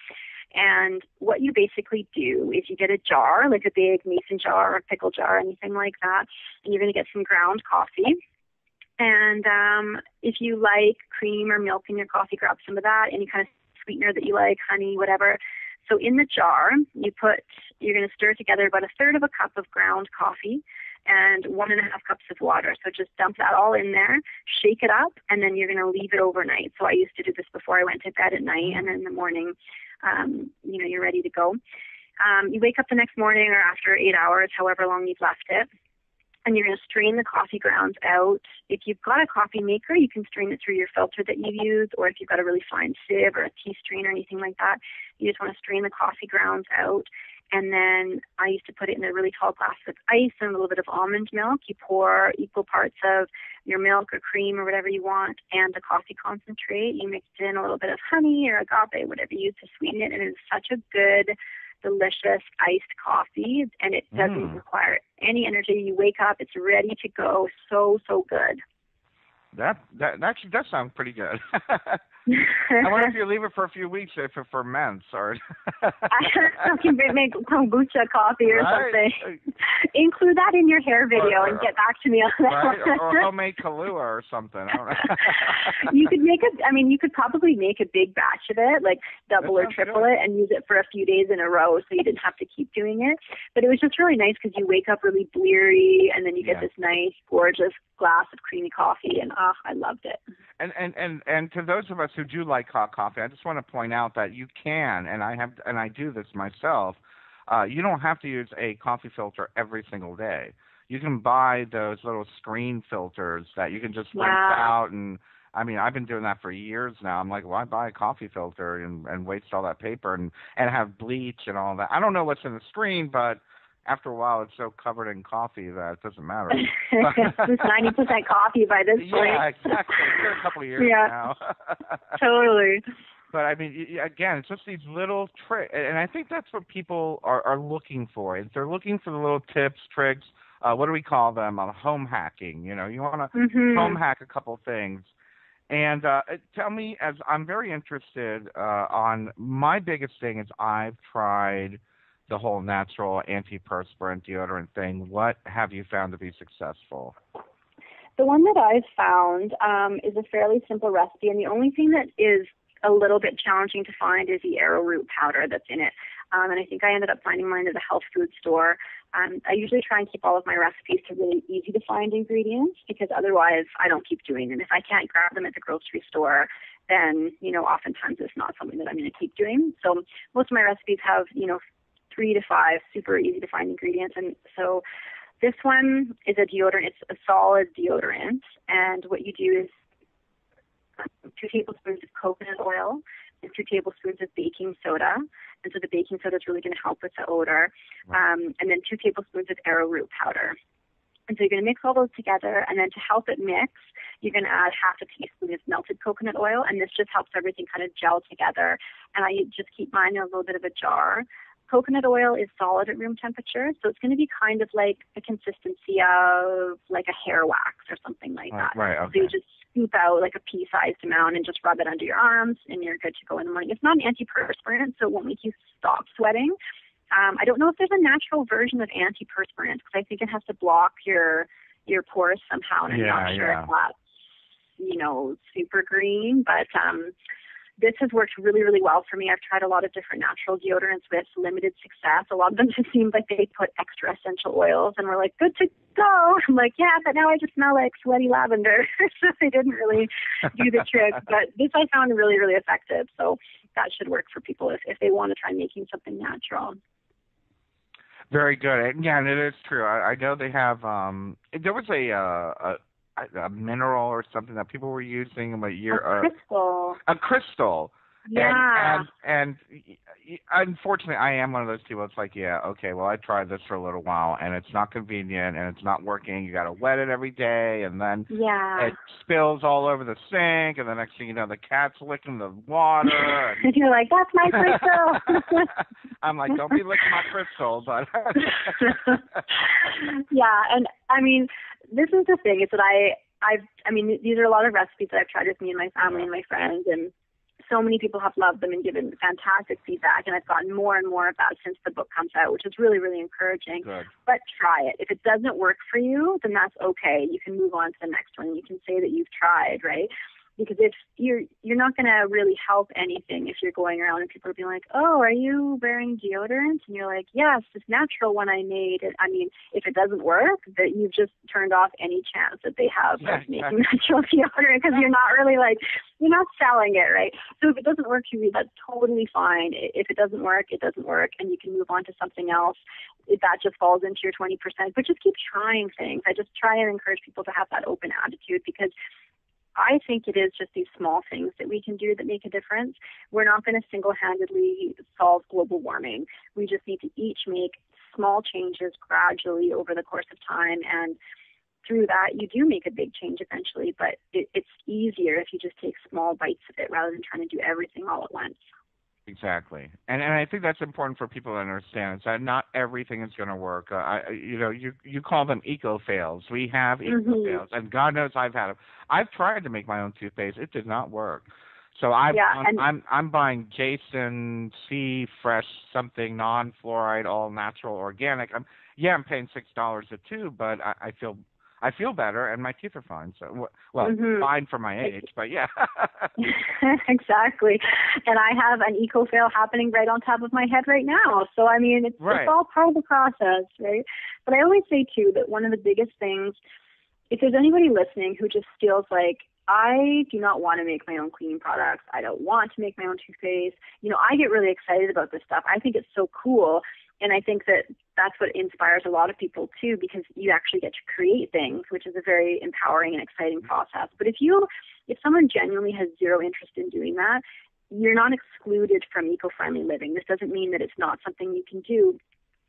And what you basically do is you get a jar, like a big mason jar or pickle jar, anything like that, and you're going to get some ground coffee. And if you like cream or milk in your coffee, grab some of that, any kind of sweetener that you like, honey, whatever. So in the jar, you're going to stir together about 1/3 of a cup of ground coffee and 1.5 cups of water. So just dump that all in there, shake it up, and then you're going to leave it overnight. So I used to do this before I went to bed at night, and then in the morning, you're ready to go. You wake up the next morning or after 8 hours, however long you've left it, and you're going to strain the coffee grounds out. If you've got a coffee maker, you can strain it through your filter that you use, or if you've got a really fine sieve or a tea strainer or anything like that, you just want to strain the coffee grounds out. And then I used to put it in a really tall glass with ice and a little bit of almond milk. You pour equal parts of your milk or cream or whatever you want and the coffee concentrate. You mix in a little bit of honey or agave, whatever you use to sweeten it. And it's such a good, delicious iced coffee, and it doesn't require any energy. You wake up, it's ready to go. So, so good. That actually does sound pretty good. I wonder if you leave it for a few weeks if it ferments or. I can make kombucha coffee or something. Include that in your hair video and get back to me on that. Right, or homemade Kahlua or something. I don't know. You could probably make a big batch of it, like double or triple it, and use it for a few days in a row, so you didn't have to keep doing it. But it was just really nice because you wake up really bleary, and then you get this nice, gorgeous glass of creamy coffee, and I loved it. And to those of us who do like hot coffee, I just want to point out that you can, and I do this myself. You don't have to use a coffee filter every single day. You can buy those little screen filters that you can just rinse out, and I've been doing that for years now. I'm like, why buy a coffee filter and waste all that paper and have bleach and all that? I don't know what's in the screen, but after a while, it's so covered in coffee that it doesn't matter. It's 90% coffee by this point. Yeah, exactly. It's been a couple of years now. Totally. But again, it's just these little tricks, and I think that's what people are looking for. If they're looking for the little tips, tricks, what do we call them? Home hacking. You want to home hack a couple things. And tell me, as I'm very interested on my biggest thing is I've tried the whole natural antiperspirant deodorant thing. What have you found to be successful? The one that I've found is a fairly simple recipe, and the only thing that is a little bit challenging to find is the arrowroot powder that's in it. And I think I ended up finding mine at a health food store. I usually try and keep all of my recipes to really easy to find ingredients because otherwise I don't keep doing them. If I can't grab them at the grocery store, then, oftentimes it's not something that I'm going to keep doing. So most of my recipes have, 3 to 5 super easy to find ingredients. And so this one is a deodorant. It's a solid deodorant. And what you do is 2 tablespoons of coconut oil and 2 tablespoons of baking soda. And so the baking soda is really going to help with the odor. And then 2 tablespoons of arrowroot powder. And so you're going to mix all those together. And then to help it mix, you're going to add 1/2 teaspoon of melted coconut oil. And this just helps everything kind of gel together. And I just keep mine in a little bit of a jar. Coconut oil is solid at room temperature, so it's going to be kind of like the consistency of like a hair wax or something like that. Right, okay. So you just scoop out like a pea-sized amount and just rub it under your arms, and you're good to go in the morning. It's not an antiperspirant, so it won't make you stop sweating. I don't know if there's a natural version of antiperspirant because I think it has to block your pores somehow, and I'm not sure if that's, super green, but this has worked really, really well for me. I've tried a lot of different natural deodorants with limited success. A lot of them just seemed like they put extra essential oils and were like, good to go. I'm like, yeah, but now I just smell like sweaty lavender. So they didn't really do the trick. But this I found really, really effective. So that should work for people if they want to try making something natural. Very good. Yeah, and it is true. I know they have there was a mineral or something that people were using a crystal. A crystal. Yeah. And unfortunately, I am one of those people. It's like, yeah, okay, well, I tried this for a little while, and it's not convenient, and it's not working. You got to wet it every day, and then it spills all over the sink, and the next thing you know, the cat's licking the water. And you're like, that's my crystal. I'm like, don't be licking my crystal, but yeah, and I mean, this is the thing. Is that I mean, these are a lot of recipes that I've tried with me and my family and my friends, and so many people have loved them and given fantastic feedback, and I've gotten more and more of that since the book comes out, which is really, really encouraging. Good. But try it. If it doesn't work for you, then that's okay. You can move on to the next one. You can say that you've tried, right? Because if you're not going to really help anything if you're going around and people are being like, oh, are you wearing deodorant? And you're like, yes, this natural one I made. I mean, if it doesn't work, that you've just turned off any chance that they have of making natural deodorant, because you're not really you're not selling it, right? So if it doesn't work for you, that's totally fine. If it doesn't work, it doesn't work, and you can move on to something else. That just falls into your 20%. But just keep trying things. I just try and encourage people to have that open attitude, because I think it is just these small things that we can do that make a difference. We're not going to single-handedly solve global warming. We just need to each make small changes gradually over the course of time, and through that, you do make a big change eventually, but it's easier if you just take small bites of it rather than trying to do everything all at once. Exactly, and I think that's important for people to understand, is that not everything is going to work. You call them eco fails. We have eco fails, and God knows I've had them. I've tried to make my own toothpaste; it did not work. So I'm buying Jason C Fresh something non-fluoride, all natural, organic. I'm paying $6 a tube, but I feel better, and my teeth are fine. So, fine for my age, but yeah. Exactly. And I have an eco-fail happening right on top of my head right now. So, I mean, it's all part of the process, right? But I always say, too, that one of the biggest things, if there's anybody listening who just feels like, I do not want to make my own cleaning products, I don't want to make my own toothpaste, I get really excited about this stuff. I think it's so cool. And I think that that's what inspires a lot of people, too, because you actually get to create things, which is a very empowering and exciting process. But if someone genuinely has zero interest in doing that, you're not excluded from eco-friendly living. This doesn't mean that it's not something you can do,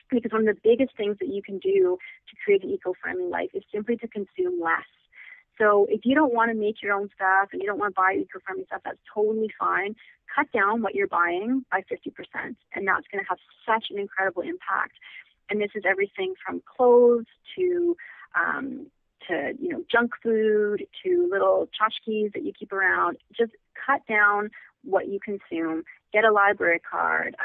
because one of the biggest things that you can do to create an eco-friendly life is simply to consume less. So if you don't want to make your own stuff and you don't want to buy eco-friendly stuff, that's totally fine. Cut down what you're buying by 50%, and that's going to have such an incredible impact. And this is everything from clothes to junk food to little tchotchkes that you keep around. Just cut down what you consume. Get a library card,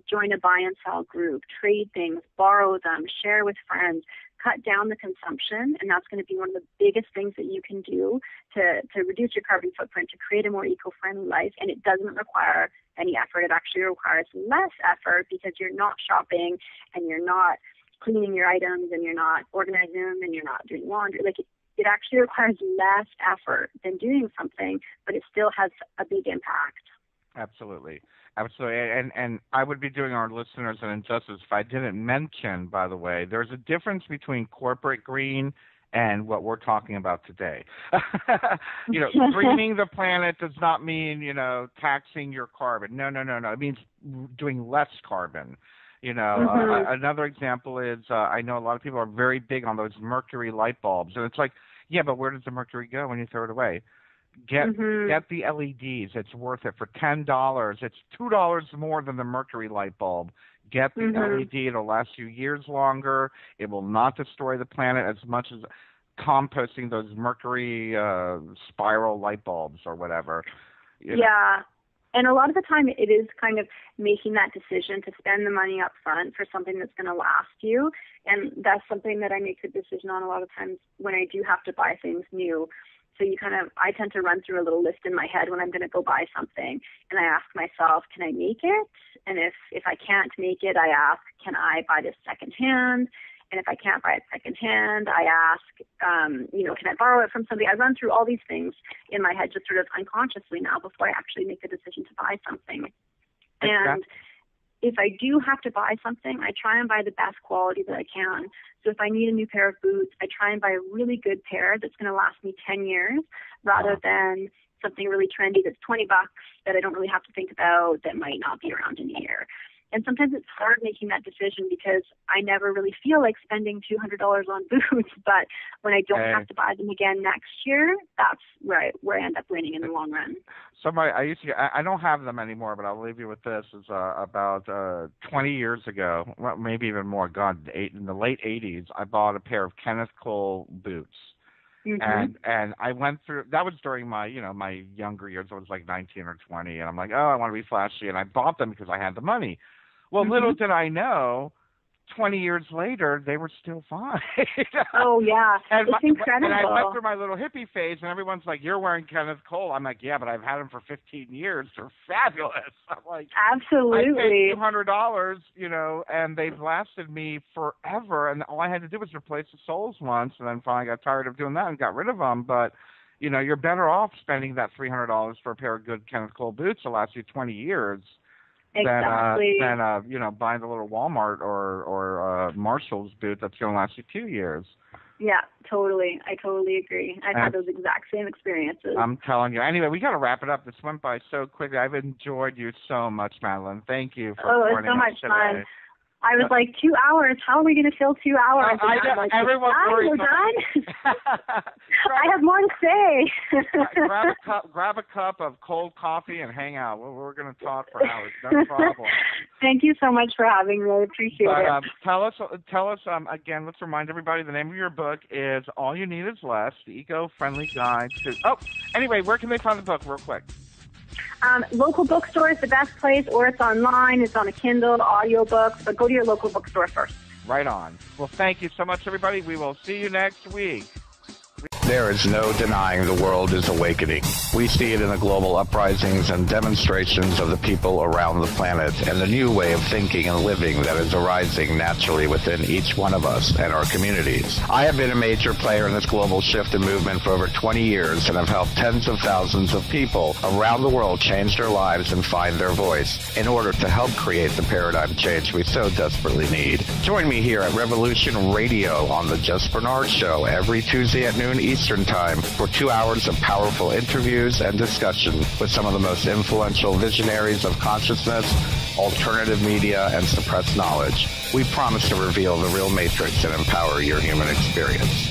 join a buy and sell group, trade things, borrow them, share with friends. Cut down the consumption, and that's going to be one of the biggest things that you can do to reduce your carbon footprint, to create a more eco-friendly life. And it doesn't require any effort. It actually requires less effort, because you're not shopping and you're not cleaning your items and you're not organizing them and you're not doing laundry. It actually requires less effort than doing something, but it still has a big impact. Absolutely. And I would be doing our listeners an injustice if I didn't mention, by the way, there's a difference between corporate green and what we're talking about today. Greening the planet does not mean, taxing your carbon. No. It means doing less carbon. Another example is I know a lot of people are very big on those mercury light bulbs. And it's like, yeah, but where does the mercury go when you throw it away? Get the LEDs. It's worth it. For $10, it's $2 more than the mercury light bulb. Get the LED. It'll last you years longer. It will not destroy the planet as much as composting those mercury spiral light bulbs or whatever. Yeah. And a lot of the time it is kind of making that decision to spend the money up front for something that's going to last you. And that's something that I make the decision on a lot of times when I do have to buy things new. So I tend to run through a little list in my head when I'm going to go buy something, and I ask myself, can I make it? And if I can't make it, I ask, can I buy this secondhand? And if I can't buy it secondhand, I ask, can I borrow it from somebody? I run through all these things in my head just sort of unconsciously now before I actually make the decision to buy something. And if I do have to buy something, I try and buy the best quality that I can. So if I need a new pair of boots, I try and buy a really good pair that's going to last me 10 years rather than something really trendy that's $20 that I don't really have to think about, that might not be around in a year. And sometimes it's hard making that decision because I never really feel like spending $200 on boots, but when I don't have to buy them again next year, that's where I end up winning in the long run. I don't have them anymore, but I'll leave you with this. Is about 20 years ago, well, maybe even more, in the late 80s, I bought a pair of Kenneth Cole boots. Mm-hmm. And I went through, that was during my, my younger years. I was like 19 or 20, and I'm like, I want to be flashy, and I bought them because I had the money. Well, little did I know, 20 years later, they were still fine. Oh, yeah. It's incredible. And I went through my little hippie phase, and everyone's like, you're wearing Kenneth Cole. I'm like, yeah, but I've had them for 15 years. They're fabulous. I'm like, absolutely. I paid $200, and they've lasted me forever. And all I had to do was replace the soles once, and then finally got tired of doing that and got rid of them. But, you're better off spending that $300 for a pair of good Kenneth Cole boots to last you 20 years. Exactly. Than buying the little Walmart or Marshall's boot that's going to last you 2 years. Yeah, totally. I totally agree. I've had those exact same experiences. I'm telling you. Anyway, we got to wrap it up. This went by so quickly. I've enjoyed you so much, Madeleine. Thank you for joining us today. Oh, it's so much fun. I was like, 2 hours? How are we going to fill 2 hours? Everyone worries. We're done? I have more to say. grab a cup of cold coffee and hang out. We're going to talk for hours. No problem. Thank you so much for having me. I appreciate it. Tell us again, let's remind everybody the name of your book is All You Need Is Less, the Eco-Friendly Guide to... Oh, anyway, where can they find the book real quick? Local bookstore is the best place, or it's online. It's on a Kindle, audiobook, but go to your local bookstore first. Right on. Well, thank you so much, everybody. We will see you next week. There is no denying the world is awakening. We see it in the global uprisings and demonstrations of the people around the planet and the new way of thinking and living that is arising naturally within each one of us and our communities. I have been a major player in this global shift and movement for over 20 years and have helped tens of thousands of people around the world change their lives and find their voice in order to help create the paradigm change we so desperately need. Join me here at Revolution Radio on the Just Bernard Show every Tuesday at noon Eastern Time for 2 hours of powerful interviews and discussion with some of the most influential visionaries of consciousness, alternative media, and suppressed knowledge. We promise to reveal the real matrix and empower your human experience.